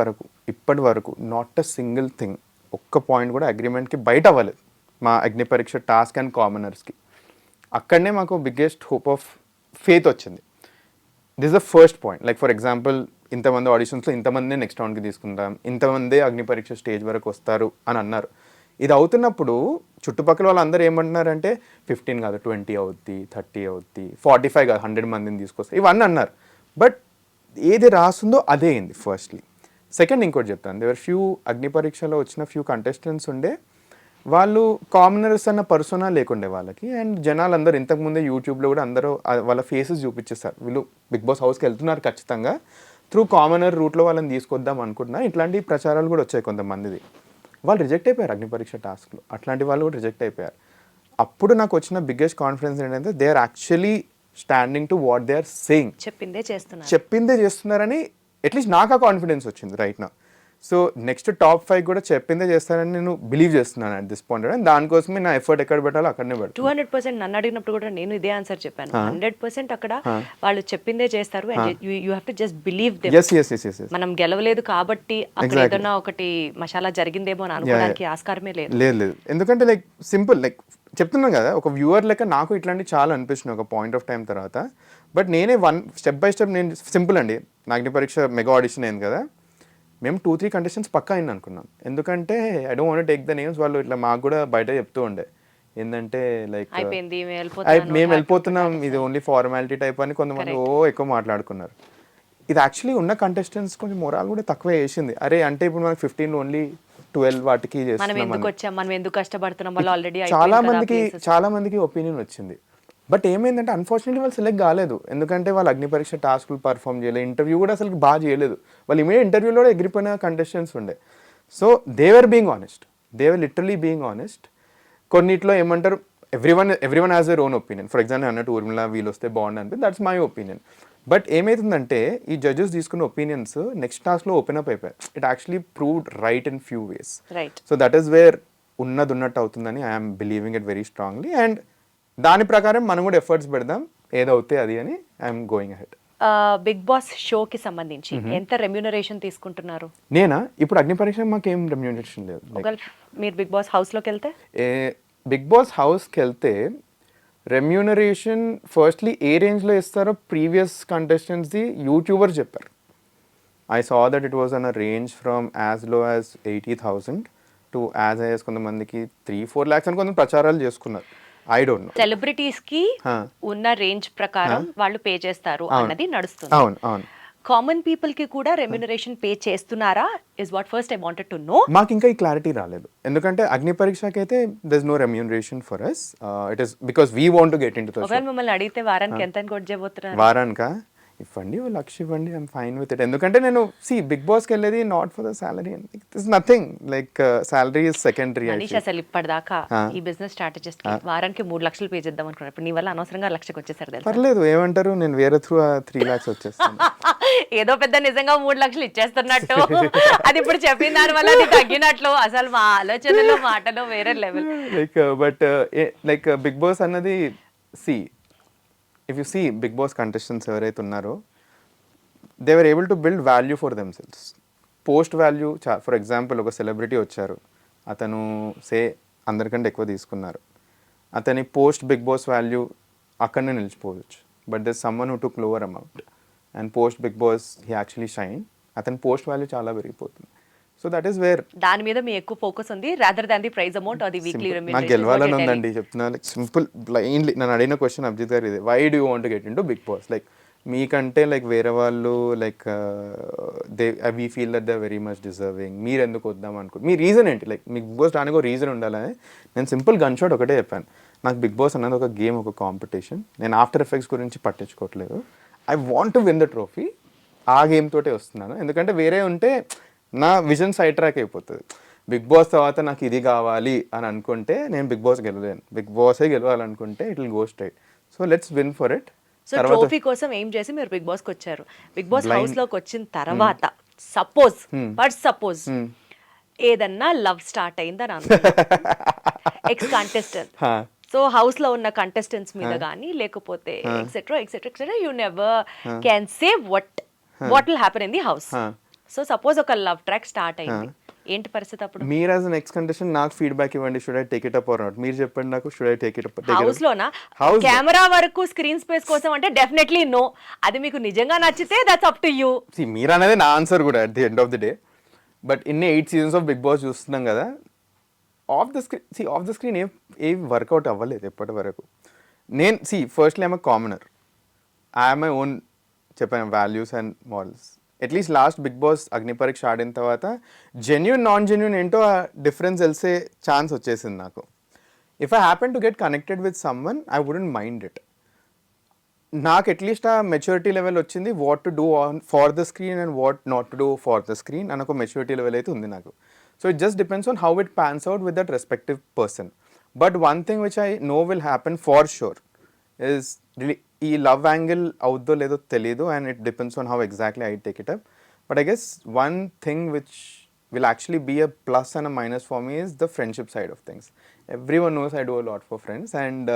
వరకు నాట్ అ సింగిల్ థింగ్, ఒక్క పాయింట్ కూడా అగ్రిమెంట్కి బయట అవ్వలేదు మా అగ్నిపరీక్ష టాస్క్ అండ్ కామనర్స్కి. అక్కడనే మాకు బిగ్గెస్ట్ హోప్ ఆఫ్ ఫేత్ వచ్చింది. This the first point. Like for example, ఇంతమంది ఆడిషన్స్లో ఇంతమంది నెక్స్ట్ రౌండ్కి తీసుకుంటాం, ఇంతమంది అగ్నిపరీక్ష స్టేజ్ వరకు వస్తారు అని అన్నారు. ఇది అవుతున్నప్పుడు చుట్టుపక్కల వాళ్ళందరూ ఏమంటున్నారంటే 15 కాదు 20 అవుద్ది, 30 అవుద్ది, 45 కాదు 100 మందిని తీసుకొస్తారు, ఇవన్నీ అన్నారు. బట్ ఏది రాస్తుందో అదే అయింది ఫస్ట్లీ. సెకండ్ ఇంకోటి చెప్తాను, దేవర్ ఫ్యూ అగ్నిపరీక్షలో వచ్చిన ఫ్యూ కంటెస్టెంట్స్ ఉండే, వాళ్ళు కామనర్స్ అన్న పర్సోనా లేకుండే వాళ్ళకి. అండ్ జనాలు అందరూ ఇంతకుముందే యూట్యూబ్లో కూడా అందరూ వాళ్ళ ఫేసెస్ చూపించేస్తారు, వీళ్ళు బిగ్ బాస్ హౌస్కి వెళ్తున్నారు ఖచ్చితంగా, త్రూ కామనర్ రూట్లో వాళ్ళని తీసుకొద్దాం అనుకుంటున్నారు. ఇట్లాంటి ప్రచారాలు కూడా వచ్చాయి కొంతమందిది. వాళ్ళు రిజెక్ట్ అయిపోయారు అగ్నిపరీక్ష టాస్క్లో, అట్లాంటి వాళ్ళు కూడా రిజెక్ట్ అయిపోయారు. అప్పుడు నాకు వచ్చిన బిగ్గెస్ట్ కాన్ఫిడెన్స్ ఏంటంటే they are actually standing to what they are saying, చెప్పిందే చేస్తున్నారని అట్లీస్ట్ నాకు ఆ కాన్ఫిడెన్స్ వచ్చింది రైట్ నా. సో నెక్స్ట్ టాప్ 5 కూడా చెప్పిందే చేస్తానని నేను బిలీవ్ చేస్తున్నాను అట్ దిస్ పాయింట్. అండ్ దానికోసమే నా ఎఫర్ట్ ఎక్కడ పెట్టాలో అక్కడనే పెడతాను. 200% నన్ను అడిగినప్పుడు కూడా నేను ఇదే ఆన్సర్ చెప్పాను. 100% అక్కడ వాళ్ళు చెప్పిందే చేస్తారు. You have to just believe them. మనం గెలవలేదు కాబట్టి అక్కడ ఏదైనా ఒకటి మసాలా జరిగిందేమో అని అనుకోవడానికి ఆస్కారమే లేదు. లేదు, ఎందుకంటే లైక్ సింపుల్, లైక్ చెప్తున్నాను కదా, ఒక వ్యూవర్ లెక్క నాకు ఇట్లాంటి చాలా అనిపిస్తున్నాయి ఒక పాయింట్ ఆఫ్ టైం తర్వాత. బట్ నేనే స్టెప్ బై స్టెప్, నేను సింపుల్ అండి, నా అగ్నిపరీక్ష మెగా ఆడిషన్ అయింది కదా, మేము 2-3 కంటెస్టెంట్స్ పక్కా అయింది అనుకున్నాం. ఎందుకంటే I don't want take the names, వాళ్ళు ఇట్లా మాకు కూడా బయట చెప్తూ ఉండే ఏంటంటే లైక్ మేము వెళ్ళిపోతున్నాం, ఇది ఓన్లీ ఫార్మాలిటీ టైప్ అని కొంతమంది ఎక్కువ మాట్లాడుకున్నారు. ఇది యాక్చువల్లీ ఉన్న కంటెస్టెంట్స్ కొంచెం మొరాల్ కూడా తక్కువ వేసింది. అరే అంటే ఇప్పుడు మనకి 15 ఓన్లీ 12 వాటికి చాలా మందికి ఒపీనియన్ వచ్చింది. బట్ ఏమైందంటే అన్ఫార్చునేట్లీ వాళ్ళు సెలెక్ట్ కాలేదు, ఎందుకంటే వాళ్ళు అగ్నిపరీక్ష టాస్క్లు పర్ఫామ్ చేయలేదు, ఇంటర్వ్యూ కూడా అసలు బాగా చేయలేదు. వాళ్ళు ఇమీడియట్ ఇంటర్వ్యూలో కూడా ఎగిరిపోయిన కంటెస్టెంట్స్ ఉండే. సో దేవర్ బీయింగ్ ఆనెస్ట్, దేవర్ లిటరలీ బీయింగ్ ఆనెస్ట్. కొన్నిట్లో ఏమంటారు, everyone has their own opinion. For example అన్నట్టు ఊర్మిళ వీళ్ళు వస్తే బాగుండు అనిపింది, దట్స్ మై ఒపీనియన్. బట్ ఏమవుతుందంటే ఈ జడ్జెస్ తీసుకున్న ఒపీనియన్స్ నెక్స్ట్ టాస్క్లో ఓపెన్ అప్ అయిపోయాయి. It actually proved right in few ways. Right. So that is wear ఉన్నట్టు అవుతుందని I'm believing it very strongly. And దాని ప్రకారం మనం కూడా ఎఫర్ట్స్ పెడదాం, ఏదవుతే అది అని I'm going ahead. Bigg Boss షోకి సంబంధించి ఎంత రెమ్యూనరేషన్ తీసుకుంటున్నారు? నేనా? ఇప్పుడు అగ్నిపరీక్ష మాకు ఏం రెమ్యూనరేషన్ లేదు. ఒకవేళ మీరు బిగ్ బాస్ హౌస్లోకి వెళ్తే, బిగ్ బాస్ హౌస్కి వెళ్తే రెమ్యూనరేషన్ ఫస్ట్లీ ఏ రేంజ్లో ఇస్తారో ప్రీవియస్ కంటెస్టెంట్స్ది యూట్యూబర్ చెప్పారు. I saw that it was an a range from as low as 80,000 to as high as కొంతమందికి 3-4 lakhs అని కొంత ప్రచారాలు చేసుకున్నారు. I don't no. సెలబ్రిటీస్ కి ఉన్న రేంజ్ ప్రకారం వాళ్ళు పే చేస్తారు అన్నది నడుస్తుంది. అవును అవును. కామన్ పీపుల్ కి కూడా రెమ్యూనరేషన్ పే చేస్తున్నారా is what first I wanted to know. మాకు ఇంకా ఈ క్లారిటీ రాలేదు, ఎందుకంటే అగ్ని పరీక్షకి అయితే there is no remuneration for us. It is because we want to get into the show. ఒకవేళ మిమ్మల్ని అడిగితే వారానికి ఎంత అని కొట్ చేయబోతున్నారు? వారానికా? ఇవ్వండి, ఓ 1,00,000 ఇవ్వండి, ఐఎమ్ ఫైన్ విత్ ఇట్. ఎందుకంటే నేను బిగ్ బాస్కి వెళ్ళేది not for the salary, it is nothing like salary is secondary. Manish అసలు ఇప్పటిదాకా ఈ బిజినెస్ స్ట్రాటజిస్ట్ కి వారానికి 3 లక్షలు పే చేద్దాం అనుకున్నాను. ఇప్పుడు నీ వల్ల అనవసరంగా 1,00,000కి వచ్చేసారు తెలుసా? పర్లేదు, ఏమంటారు, నేను వేరే త్రూ 3 lakhs వచ్చేస్తాను. ఏదో పెద్ద నిజంగా 3 లక్షలు ఇచ్చేస్తున్నట్టు, అది ఇప్పుడు చెప్పిన దాని వల్ల అది తగ్గినట్లు. అసలు మా ఆలోచనలో మాటలో వేరే level. Like but like Bigg Boss అన్నది if you see Bigg Boss contestants ఎవరైతే ఉన్నారో they were able to build value for themselves. Post value for example ఒక సెలబ్రిటీ వచ్చారు, అతను అందరికంటే ఎక్కువ తీసుకున్నారు, అతని పోస్ట్ బిగ్ బాస్ వాల్యూ అక్కడనే నిలిచిపోవచ్చు. But there someone who took lower amount and post Bigg Boss he actually shine, అతని పోస్ట్ వాల్యూ చాలా పెరిగిపోతుంది. సో దట్ ఈస్ వేర్ దాని మీద మీ ఎక్కువ ఫోకస్ ఉంది rather than the prize amount or the weekly remuneration. నాకు గెలవాలని ఉందండి, చెప్తున్నా. లైక్ సింపుల్ బ్లైండ్లీ నన్ను అడిగిన క్వశ్చన్ అభిజిత్ గారు ఇదే, why do you want to get in to Bigg Boss? Like మీకంటే లైక్ వేరే వాళ్ళు like we feel that they very much deserving, మీరు ఎందుకు వద్దాం అనుకో, మీ రీజన్ ఏంటి? లైక్ మీకు బిగ్ బాస్ రానికి ఒక రీజన్ ఉండాలని. నేను సింపుల్ గన్ షాట్ ఒకటే చెప్పాను, నాకు బిగ్ బాస్ అన్నది ఒక గేమ్, ఒక కాంపిటీషన్. నేను ఆఫ్టర్ ఎఫెక్ట్స్ గురించి పట్టించుకోవట్లేదు. I want to win the trophy. ఆ గేమ్ తోటే వస్తున్నాను, ఎందుకంటే వేరే ఉంటే నా విజన్ సైడ్ ట్రాక్ అయిపోతుంది. బిగ్ బాస్ తర్వాత నాకు ఇది కావాలి అని అనుకుంటే నేను బిగ్ బాస్ గెలవలేను. బిగ్ బాసే గెలవాలనుకుంటే it will go straight. So let's win for it. So trophy కోసం ఏం చేసి మీరు బిగ్ బాస్కి వచ్చారు. బిగ్ బాస్ హౌస్ లోకి వచ్చిన తర్వాత సపోజ్ ఏదన్నా లవ్ స్టార్ట్ అయిందని అనుకుందాం, ఎక్స్ కంటెస్టెంట్, సో హౌస్ లో ఉన్న కంటెస్టెంట్స్ మీద కానీ లేకపోతే etcetera etcetera etcetera, you never can say what will happen in the house. So suppose ఒక లవ్ ట్రాక్ స్టార్ట్ అయింది, ఏంటి పరిస్థితి అప్పుడు? మీరు యాజ్ అన్ ఎక్స్ కంటెస్టెంట్ నాకు ఫీడ్బ్యాక్ ఇవ్వండి, should I take it up or not? మీరు చెప్పండి నాకు, should I take it up? House లోనా? కెమెరా వరకు స్క్రీన్ స్పేస్ కోసం అంటే డెఫినెట్లీ నో. అది మీకు నిజంగా నచ్చితే దట్స్ అప్ టు యూ. మీరు అనేది నా ఆన్సర్ కూడా at the end of the day. But ఇన్ని 8 seasons ఆఫ్ బిగ్ బాస్ చూస్తున్నాం కదా, ఆఫ్ ద స్క్రీన్ ఏం వర్కౌట్ అవ్వలేదు ఎప్పటి వరకు. నేను firstly I'm a commoner, I'm my own చెప్పాను values and morals. At least last big boss Agnipariksha ఆడిన తర్వాత జెన్యూన్ నాన్ జెన్యూన్ ఏంటో ఆ డిఫరెన్స్ తెలిసే ఛాన్స్ వచ్చేసింది నాకు. If I happen to get connected with someone I wouldn't mind it. నాకు అట్లీస్ట్ ఆ మెచ్యూరిటీ లెవెల్ వచ్చింది, what to do for the screen and what not to do for the screen అని ఒక మెచ్యూరిటీ లెవెల్ అయితే ఉంది నాకు. So it just depends on how it pans out with that respective person. But one thing which I know will happen for sure is ఈ లవ్ యాంగిల్ అవుద్దో లేదో తెలీదు, and it depends on how exactly I take it up. But I guess one thing which will actually be a plus and a minus for me is the friendship side of things. Everyone knows I do a lot for friends, and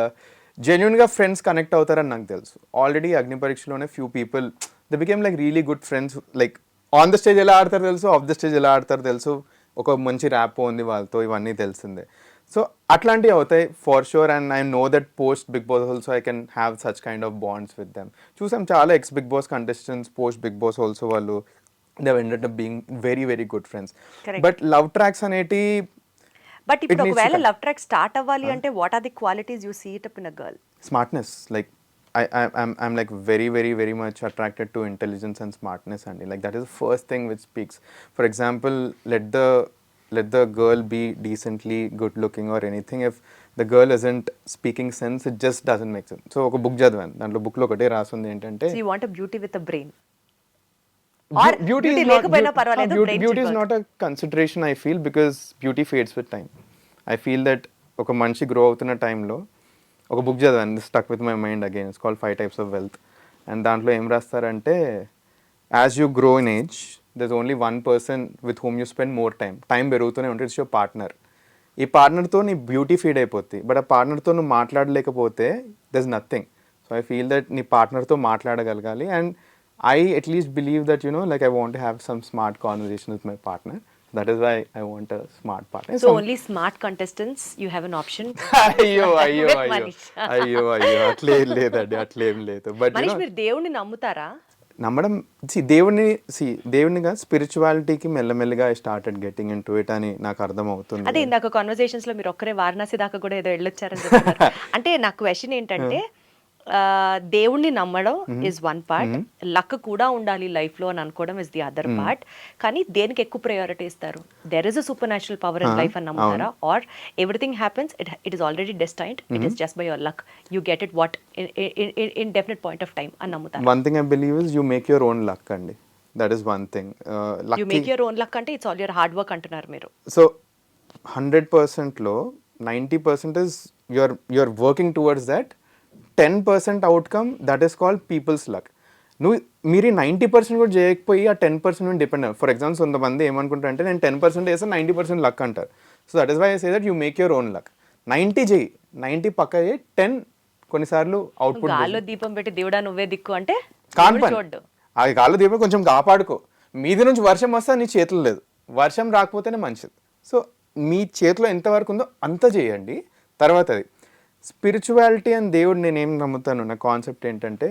genuinely friends connect అవుతారని నాకు తెలుసు. ఆల్రెడీ అగ్నిపరీక్షలోనే few people they became like really good friends. Like on the stage ఎలా ఆడతారు తెలుసు, ఆఫ్ ద స్టేజ్ ఎలా ఆడతారు తెలుసు, ఒక మంచి ర్యాప్ ఉంది వాళ్ళతో, ఇవన్నీ తెలిసిందే. సో అట్లాంటివి అవుతాయి for sure, and I know that post Bigg Boss also I can have such kind of bonds with them. చూసాం చాలా ex Bigg Boss contestants post Bigg Boss also వాళ్ళు they have ended up being very very good friends. Correct. But love tracks aneti, but ఇప్పుడు ఒకవేళ లవ్ ట్రాక్ స్టార్ట్ అవ్వాలి అంటే what are the qualities you see it up in a girl? Smartness. Like I'm like very very very much attracted to intelligence and smartness, and like that is the first thing which speaks. For example, let the girl be decently good looking or anything. If the girl isn't speaking sense, it just doesn't make sense. So ఒక బుక్ చదివాను, దాంట్లో బుక్లో ఒకటే రాసింది ఏంటంటే so you want beauty with brain, or beauty is లేకపోయినా పర్వాలేదు, brain beauty should is work. not a consideration, I feel, because beauty fades with time. I feel that ఒక మనిషి గ్రో అవుతున్న టైంలో ఒక బుక్ చదివాను, stuck with my mind again, it's called 5 Types of Wealth. And దాంట్లో ఏం రాస్తారంటే, as you grow in age there is only one person with whom you spend more time పెరుగుతూనే ఉంటుంది, ఇట్స్ యువర్ పార్ట్నర్. ఈ పార్ట్నర్తో నీ బ్యూటీ ఫీడ్ అయిపోద్ది, బట్ ఆ పార్ట్నర్తో నువ్వు మాట్లాడలేకపోతే there is nothing. So I feel that నీ పార్ట్నర్తో మాట్లాడగలగాలి. And I at least believe that, you know, like I want to have some smart conversation with my partner. That is why I want a smart partner. So only smart contestants you have an option. అయ్యో With Manish. అయ్యో అట్లేం లేదండి, అట్లేం లేదు. బట్ మనీష్, మీరు దేవుణ్ణి నమ్ముతారా? నమ్మడం, దేవునిగా స్పిరిచువాలిటీకి మెల్లమెల్లగా I started getting in to it అని నాకు అర్థం అవుతుంది. అదే ఇందాక కాన్వర్సేషన్స్ లో మీరు ఒక్కరే వారణాసి దాకా కూడా ఏదో వెళ్ళొచ్చారని చెప్తున్నారు. అంటే నా క్వశ్చన్ ఏంటంటే, దేవుణ్ణి నమ్మడం ఇస్ వన్ పార్ట్, లక్ కూడా ఉండాలి లైఫ్ లో అని అనుకోవడం ఇస్ ది అదర్ పార్ట్. కానీ దేనికి ఎక్కువ ప్రయారిటీ ఇస్తారు? There is a supernatural power in life అని నమ్ముతారా, or everything happens, it is already destined, it is just by your luck, you get it what in definite point of time అని నమ్ముతారు? One thing I believe is you make your own luck అండి. That is one thing. You make your own luck అంటే it's all your hard work అంటున్నారు మీరు. సో 100%లో 90% is you're working towards that. 10% outcome, that is called people's luck. మీరు 90% కూడా చేయకపోయి ఆ 10% మీద డిపెండ్ అవ్వాలి. ఫర్ ఎగ్జాంపుల్, కొంతమంది ఏమనుకుంటారు అంటే, నేను 10% చేస్తే 90% లక్ అంటారు. So that is why I say that you make your own luck. 90 చేయి, 90 పక్క చేయి, 10 కొన్నిసార్లు అవుట్పుట్. గాల్లో దీపం పెట్టి దేవుడా నువ్వే దిక్కు అంటే చూడ్డు, అది గాల్లో దీపం కొంచెం కాపాడుకో. మీది నుంచి వర్షం వస్తే నీ చేతులు లేదు, వర్షం రాకపోతేనే మంచిది. సో మీ చేతిలో ఎంతవరకు ఉందో అంత చేయండి. తర్వాత అది స్పిరిచువాలిటీ అండ్ దేవుడు, నేను ఏం నమ్ముతాను, నా కాన్సెప్ట్ ఏంటంటే,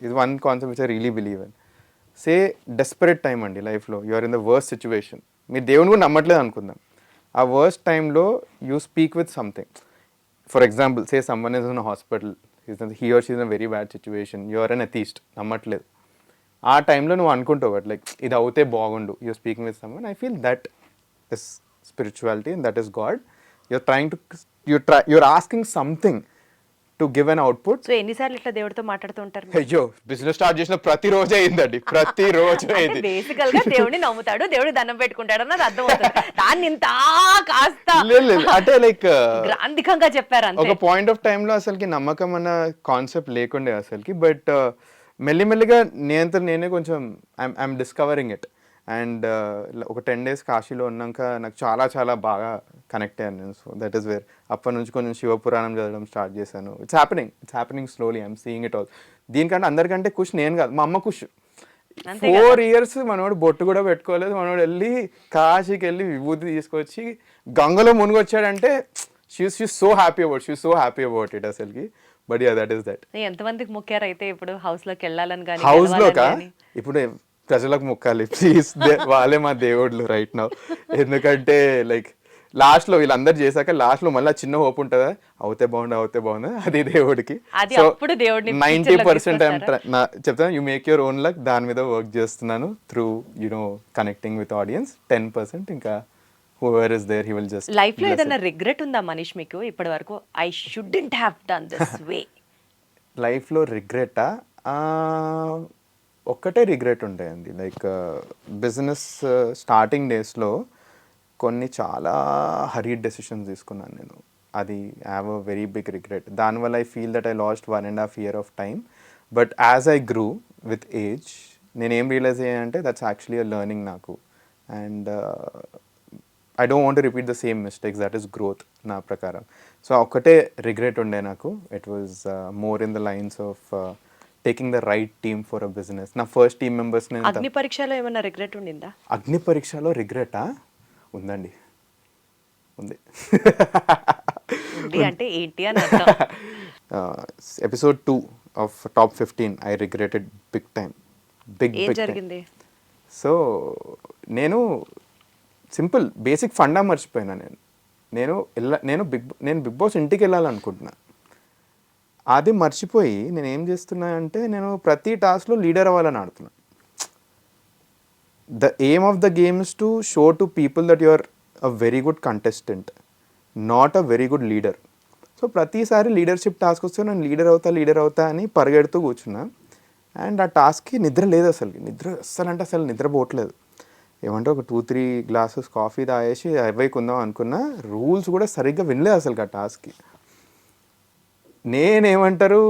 ఇది one concept which I really believe in. Say desperate time అండి లైఫ్లో, you are in the worst situation, మీరు దేవుని కూడా నమ్మట్లేదు అనుకుందాం. ఆ వర్స్ట్ టైంలో you speak with something. For example, say someone is in hospital, he or she is in a very bad situation, you are an atheist, నమ్మట్లేదు. ఆ టైంలో నువ్వు అనుకుంటావు బట్ లైక్ ఇది అవుతే బాగుండు, you're speaking with someone. I feel that is spirituality and that is God. You're trying to, you're asking something to give an output. So ఎన్నిసార్లు ఇట్లా దేవుడితో మాట్లాడుతూ ఉంటారు? అయ్యో, బిజినెస్ స్టార్ట్ చేసిన ప్రతిరోజు అయిందండి, ప్రతిరోజు అయింది. బేసికల్ గా దేవుడిని నమ్ముతాడు, దేవుడికి దండం పెట్టుకుంటాడు అన్నది అర్థమవుతుంది. దాన్ని ఇంత కాస్త అంటే లైక్ గ్రాంధికంగా చెప్పారు అంతే. ఒక పాయింట్ ఆఫ్ టైంలో అసలుకి నమ్మకం అన్న కాన్సెప్ట్ లేకుండే అసలుకి, బట్ మెల్లిమెల్లిగా నేనే కొంచెం ఐఎమ్ డిస్కవరింగ్ ఇట్. అండ్ ఒక 10 days కాశీలో ఉన్నాక నాకు చాలా చాలా బాగా కనెక్ట్ అయ్యాను నేను. సో దట్ ఈస్ వేర్ అప్పటి నుంచి కొంచెం శివపురాణం చదవడం స్టార్ట్ చేశాను. It's happening slowly, I'm seeing it all. దీనికంటే అందరికంటే ఖుష్ నేను కాదు, మా అమ్మ ఖుష్. 4 years మనోడు బొట్టు కూడా పెట్టుకోలేదు, మనోడు వెళ్ళి కాశీకి వెళ్ళి విభూతి తీసుకొచ్చి గంగలో మునిగొచ్చాడంటే she so happy about it అసలుకి. But yeah, that is that. ఎంతమందికి మొక్కారు అయితే ఇప్పుడు హౌస్లోకి వెళ్ళాలని? కానీ హౌస్లోకా ఇప్పుడు ప్రజలకు మొక్కాలి ప్లీజ్, వాళ్ళే మా దేవుళ్ళు రైట్ నౌ. ఎందుకంటే లైక్ లాస్ట్లో వీళ్ళందరూ చేశాక లాస్ట్లో మళ్ళీ చిన్న హోప్ ఉంటుందా, అవుతే బాగుందా, అది దేవుడికి. సో 90% చెప్తాను, you make your own luck, దాని మీద వర్క్ చేస్తున్నాను through you know connecting with audience. 10% ఇంకా whoever is there, he will just. Life లో ఏదైనా రిగ్రెట్ ఉందా మనీష్ మీకు ఇప్పటి వరకు? I shouldn't have done this way. లైఫ్లో రిగ్రెటా? ఒక్కటే రిగ్రెట్ ఉంటాయండి. లైక్ బిజినెస్ స్టార్టింగ్ డేస్లో కొన్ని చాలా హరీడ్ డెసిషన్స్ తీసుకున్నాను నేను. అది I have a very big regret. దానివల్ల I feel that I lost 1.5 years of time. But as I grew with age నేనేం రియలైజ్ అయ్యానంటే దట్స్ యాక్చువల్లీ అ లెర్నింగ్ నాకు. And I don't want to repeat the same mistakes, that is growth నా ప్రకారం. సో ఒక్కటే రిగ్రెట్ ఉండే నాకు. It was more in the lines of taking the right team for a business. నా ఫస్ట్ టీమ్ మెంబర్స్. అగ్ని పరీక్షలో ఏమైనా రిగ్రెట్ ఉండిందా? అగ్ని పరీక్షలో రిగ్రెటా? ఉందండి, ఉంది. అంటే ఏంటి అని అర్థం. Episode 2 of top 15 I regretted big time. ఏం జరిగింది? సో నేను సింపుల్ బేసిక్ ఫండా మర్చిపోయినా. నేను బిగ్ బాస్ ఇంటికి వెళ్ళాలనుకుంటున్నా, అది మర్చిపోయి నేను ఏం చేస్తున్నా అంటే నేను ప్రతి టాస్క్లో లీడర్ అవ్వాలని ఆడుతున్నా. The aim of the game is to show to people that you are a very good contestant, not a very good leader. So ప్రతిసారి లీడర్షిప్ టాస్క్ వస్తే నేను లీడర్ అవుతా అని పరిగెడుతూ కూర్చున్నా. అండ్ ఆ టాస్క్కి నిద్ర లేదు అసలు, అసలు నిద్రపోవట్లేదు. ఏమంటే ఒక 2-3 గ్లాసెస్ కాఫీ తాగేసి కొందాం అనుకున్నా. రూల్స్ కూడా సరిగ్గా వినలేదు అసలు ఆ టాస్క్కి. నేనేమంటారు,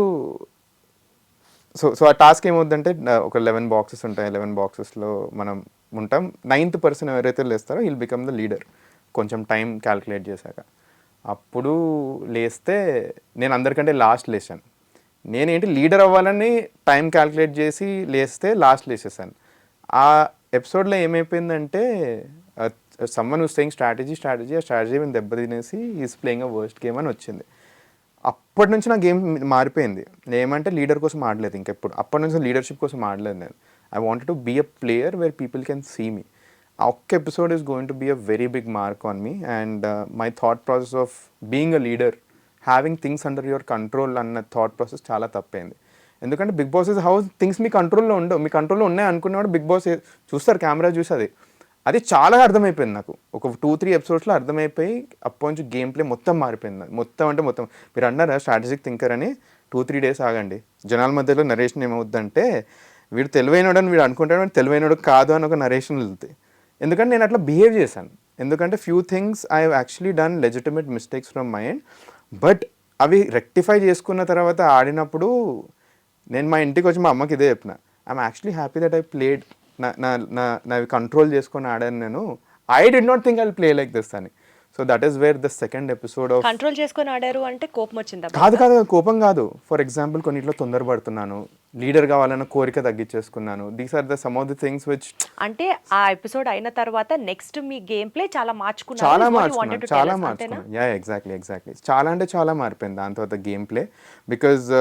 సో ఆ టాస్క్ ఏమవుద్దంటే ఒక 11 బాక్సెస్ ఉంటాయి. 11 బాక్సెస్లో మనం ఉంటాం. 9th పర్సన్ ఎవరైతే లేస్తారో విల్ బికమ్ ద లీడర్, కొంచెం టైం క్యాల్కులేట్ చేశాక. అప్పుడు లేస్తే నేను అందరికంటే లాస్ట్ లేచాను. నేనేంటి లీడర్ అవ్వాలని టైం క్యాల్కులేట్ చేసి లేస్తే లాస్ట్ లేచేసాను. ఆ ఎపిసోడ్లో ఏమైపోయిందంటే సమ్మన్ హూస్ సేయింగ్ స్ట్రాటజీ ఆ స్ట్రాటజీ మీద దెబ్బ తినేసి is playing a worst game అని వచ్చింది. అప్పటి నుంచి నా గేమ్ మారిపోయింది. ఏమంటే లీడర్ కోసం ఆడలేదు ఇంకెప్పుడు. అప్పటి నుంచి లీడర్షిప్ కోసం ఆడలేదు నేను. I wanted to be a player where people can see me. ఆ ఒక్క episode is going to be a very big mark on me. And my thought process of being a leader, having things under your control అన్న థాట్ ప్రాసెస్ చాలా తప్పైంది. ఎందుకంటే Bigg Boss is house things మీ కంట్రోల్లో ఉండవు. మీ కంట్రోల్లో ఉన్నాయి అనుకున్నవాడు బిగ్ బాస్ చూస్తారు, కెమెరా చూసి అది చాలా అర్థమైపోయింది నాకు. ఒక 2-3 ఎపిసోడ్స్లో అర్థమైపోయి అప్పటి నుంచి గేమ్ ప్లే మొత్తం మారిపోయింది. మొత్తం మీరు అన్నారా స్ట్రాటజిక్ థింకర్ అని, 2-3 డేస్ ఆగండి. జనాల మధ్యలో నరేషన్ ఏమవుద్దంటే వీడు తెలివైనడని వీడు అనుకుంటాడు, తెలివైనడు కాదు అని ఒక నరేషన్ వెళ్తాయి. ఎందుకంటే నేను అట్లా బిహేవ్ చేశాను. ఎందుకంటే few things I have actually done legitimate mistakes from my end. But అవి రెక్టిఫై చేసుకున్న తర్వాత ఆడినప్పుడు నేను మా ఇంటికి వచ్చి మా అమ్మకి ఇదే చెప్పిన, I'm actually happy that I played, నావి కంట్రోల్ చేసుకొని ఆడాను నేను. I did not think I play like this అని. So that is where the second episode of. Control చేసుకొని ఆడారు అంటే కోపం వచ్చిందా? కాదు కోపం కాదు. ఫర్ ఎగ్జాంపుల్ కొన్నిట్లో తొందరపడుతున్నాను, లీడర్ కావాలన్న కోరిక తగ్గించేసుకున్నాను. These are the some of the things which. అంటే ఆ ఎపిసోడ్ అయిన తర్వాత నెక్స్ట్ మీ గేమ్ ప్లే చాలా మార్చుకున్నారు. యా ఎగ్జాక్ట్లీ చాలా అంటే చాలా మారిపోయింది దాని తర్వాత గేమ్ ప్లే. బికాజ్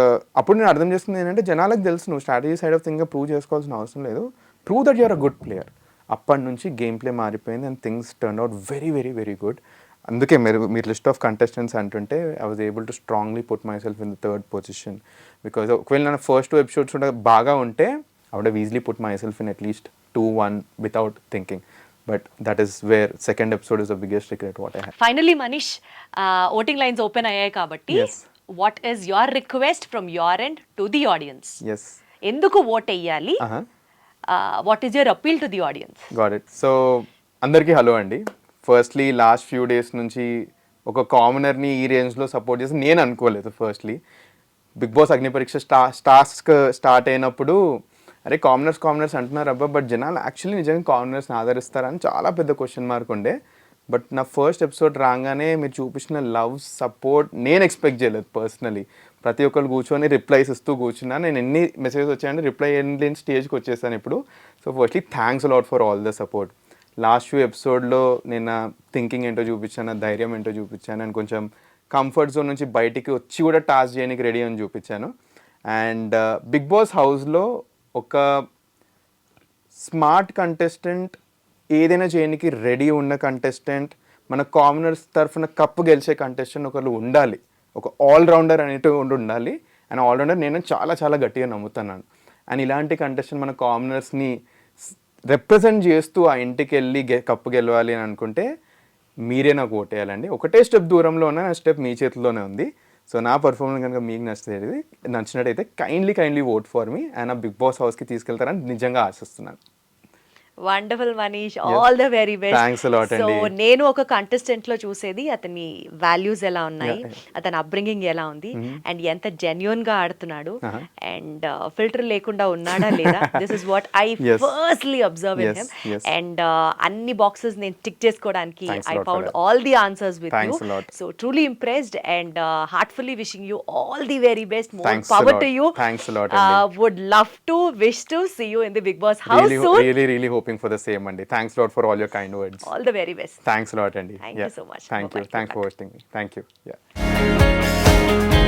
అప్పుడు నేను అర్థం చేసుకుంది ఏంటంటే జనాలకు తెలుసు నువ్వు strategy side of thing prove చేసుకోవాల్సిన అవసరం లేదు, prove that you're a good player. అప్పటి నుంచి గేమ్ ప్లే మారిపోయింది and things turn out very good. అందుకే మీరు లిస్ట్ ఆఫ్ కంటెస్టెంట్స్ అంటుంటే I was able to strongly put myself in the 3rd position. Because ఒకవేళ నా ఫస్ట్ 2 ఎపిసోడ్స్ బాగా ఉంటే I would have easily put myself in at least 2-1 without thinking. But that is wear second episode is the biggest regret what I have. Finally Manish, voting lines open అయ్యాయి కాబట్టి what is your request from your end to the audience? ఎందుకు ఓట్ వేయాలి? What is your appeal to the audience? Got it. So అందరికీ హలో అండి. ఫస్ట్లీ లాస్ట్ ఫ్యూ డేస్ నుంచి ఒక కామనర్ని ఈ రేంజ్లో సపోర్ట్ చేసి నేను అనుకోలేదు. Firstly Bigg boss Agnipariksha task start అయినప్పుడు అరే కామనర్స్ అంటున్నారు అబ్బా, బట్ జనాలు యాక్చువల్లీ నిజంగా కామనర్స్ని ఆదరిస్తారని చాలా పెద్ద క్వశ్చన్ మార్క్ ఉండే. బట్ నా ఫస్ట్ ఎపిసోడ్ రాగానే మీరు చూపించిన లవ్ సపోర్ట్ నేను ఎక్స్పెక్ట్ చేయలేదు పర్సనలీ. ప్రతి ఒక్కరు కూర్చొని రిప్లైస్ ఇస్తూ కూర్చున్నా. నేను ఎన్ని మెసేజెస్ వచ్చాయంటే రిప్లై లేని స్టేజ్కి వచ్చేసాను ఇప్పుడు. So firstly thanks a lot for all the support. Last few ఎపిసోడ్లో నేను థింకింగ్ ఏంటో చూపించాను, ధైర్యం ఏంటో చూపించాను, అండ్ కొంచెం కంఫర్ట్ జోన్ నుంచి బయటికి వచ్చి కూడా టాస్క్ చేయడానికి రెడీ అని చూపించాను. అండ్ బిగ్ బాస్ హౌస్లో ఒక స్మార్ట్ కంటెస్టెంట్, ఏదైనా చేయడానికి రెడీ ఉన్న కంటెస్టెంట్, మన కామనర్స్ తరఫున కప్పు గెలిచే కంటెస్టెంట్ ఒకళ్ళు ఉండాలి. ఒక ఆల్రౌండర్ అనేటివి ఉండాలి. అండ్ ఆల్రౌండర్ నేను చాలా గట్టిగా నమ్ముతున్నాను. అండ్ ఇలాంటి కంటెస్టెంట్ మన కామనర్స్ని రిప్రజెంట్ చేస్తూ ఆ ఇంటికి వెళ్ళి కప్పు గెలవాలి అని అనుకుంటే మీరే నాకు ఓటేయాలండి. ఒకటే స్టెప్ దూరంలో ఉన్న నా స్టెప్ మీ చేతిలోనే ఉంది. సో నా పర్ఫార్మెన్స్ కనుక మీకు నచ్చినట్టయితే kindly vote for me and ఆ బిగ్ బాస్ హౌస్కి తీసుకెళ్తారని నిజంగా ఆశిస్తున్నాను. Wonderful Manish, all the very best. Thanks a lot అండి. సో నేను ఒక కంటెస్టెంట్ లో చూసేది అతని వాల్యూస్ ఎలా ఉన్నాయి, అతని అప్బ్రింగింగ్ ఎలా ఉంది, అండ్ ఎంత జెన్యున్ గా ఆడుతున్నాడు, అండ్ ఫిల్టర్ లేకుండా ఉన్నాడా లేదా. This is what I firstly observe in him. And అన్ని బాక్సెస్ నేను టిక్ చేసుకోవడానికి I found all the answers with you. So truly impressed and heartfully wishing you all the very best. More power to you. Would love to wish to see you in the Bigg Boss house soon. Really hoping for the same, Andy. Thanks a lot for all your kind words. All the very best. Thanks a lot, Andy. Thank you so much. Thank you. Thanks for hosting me. Thank you. Yeah.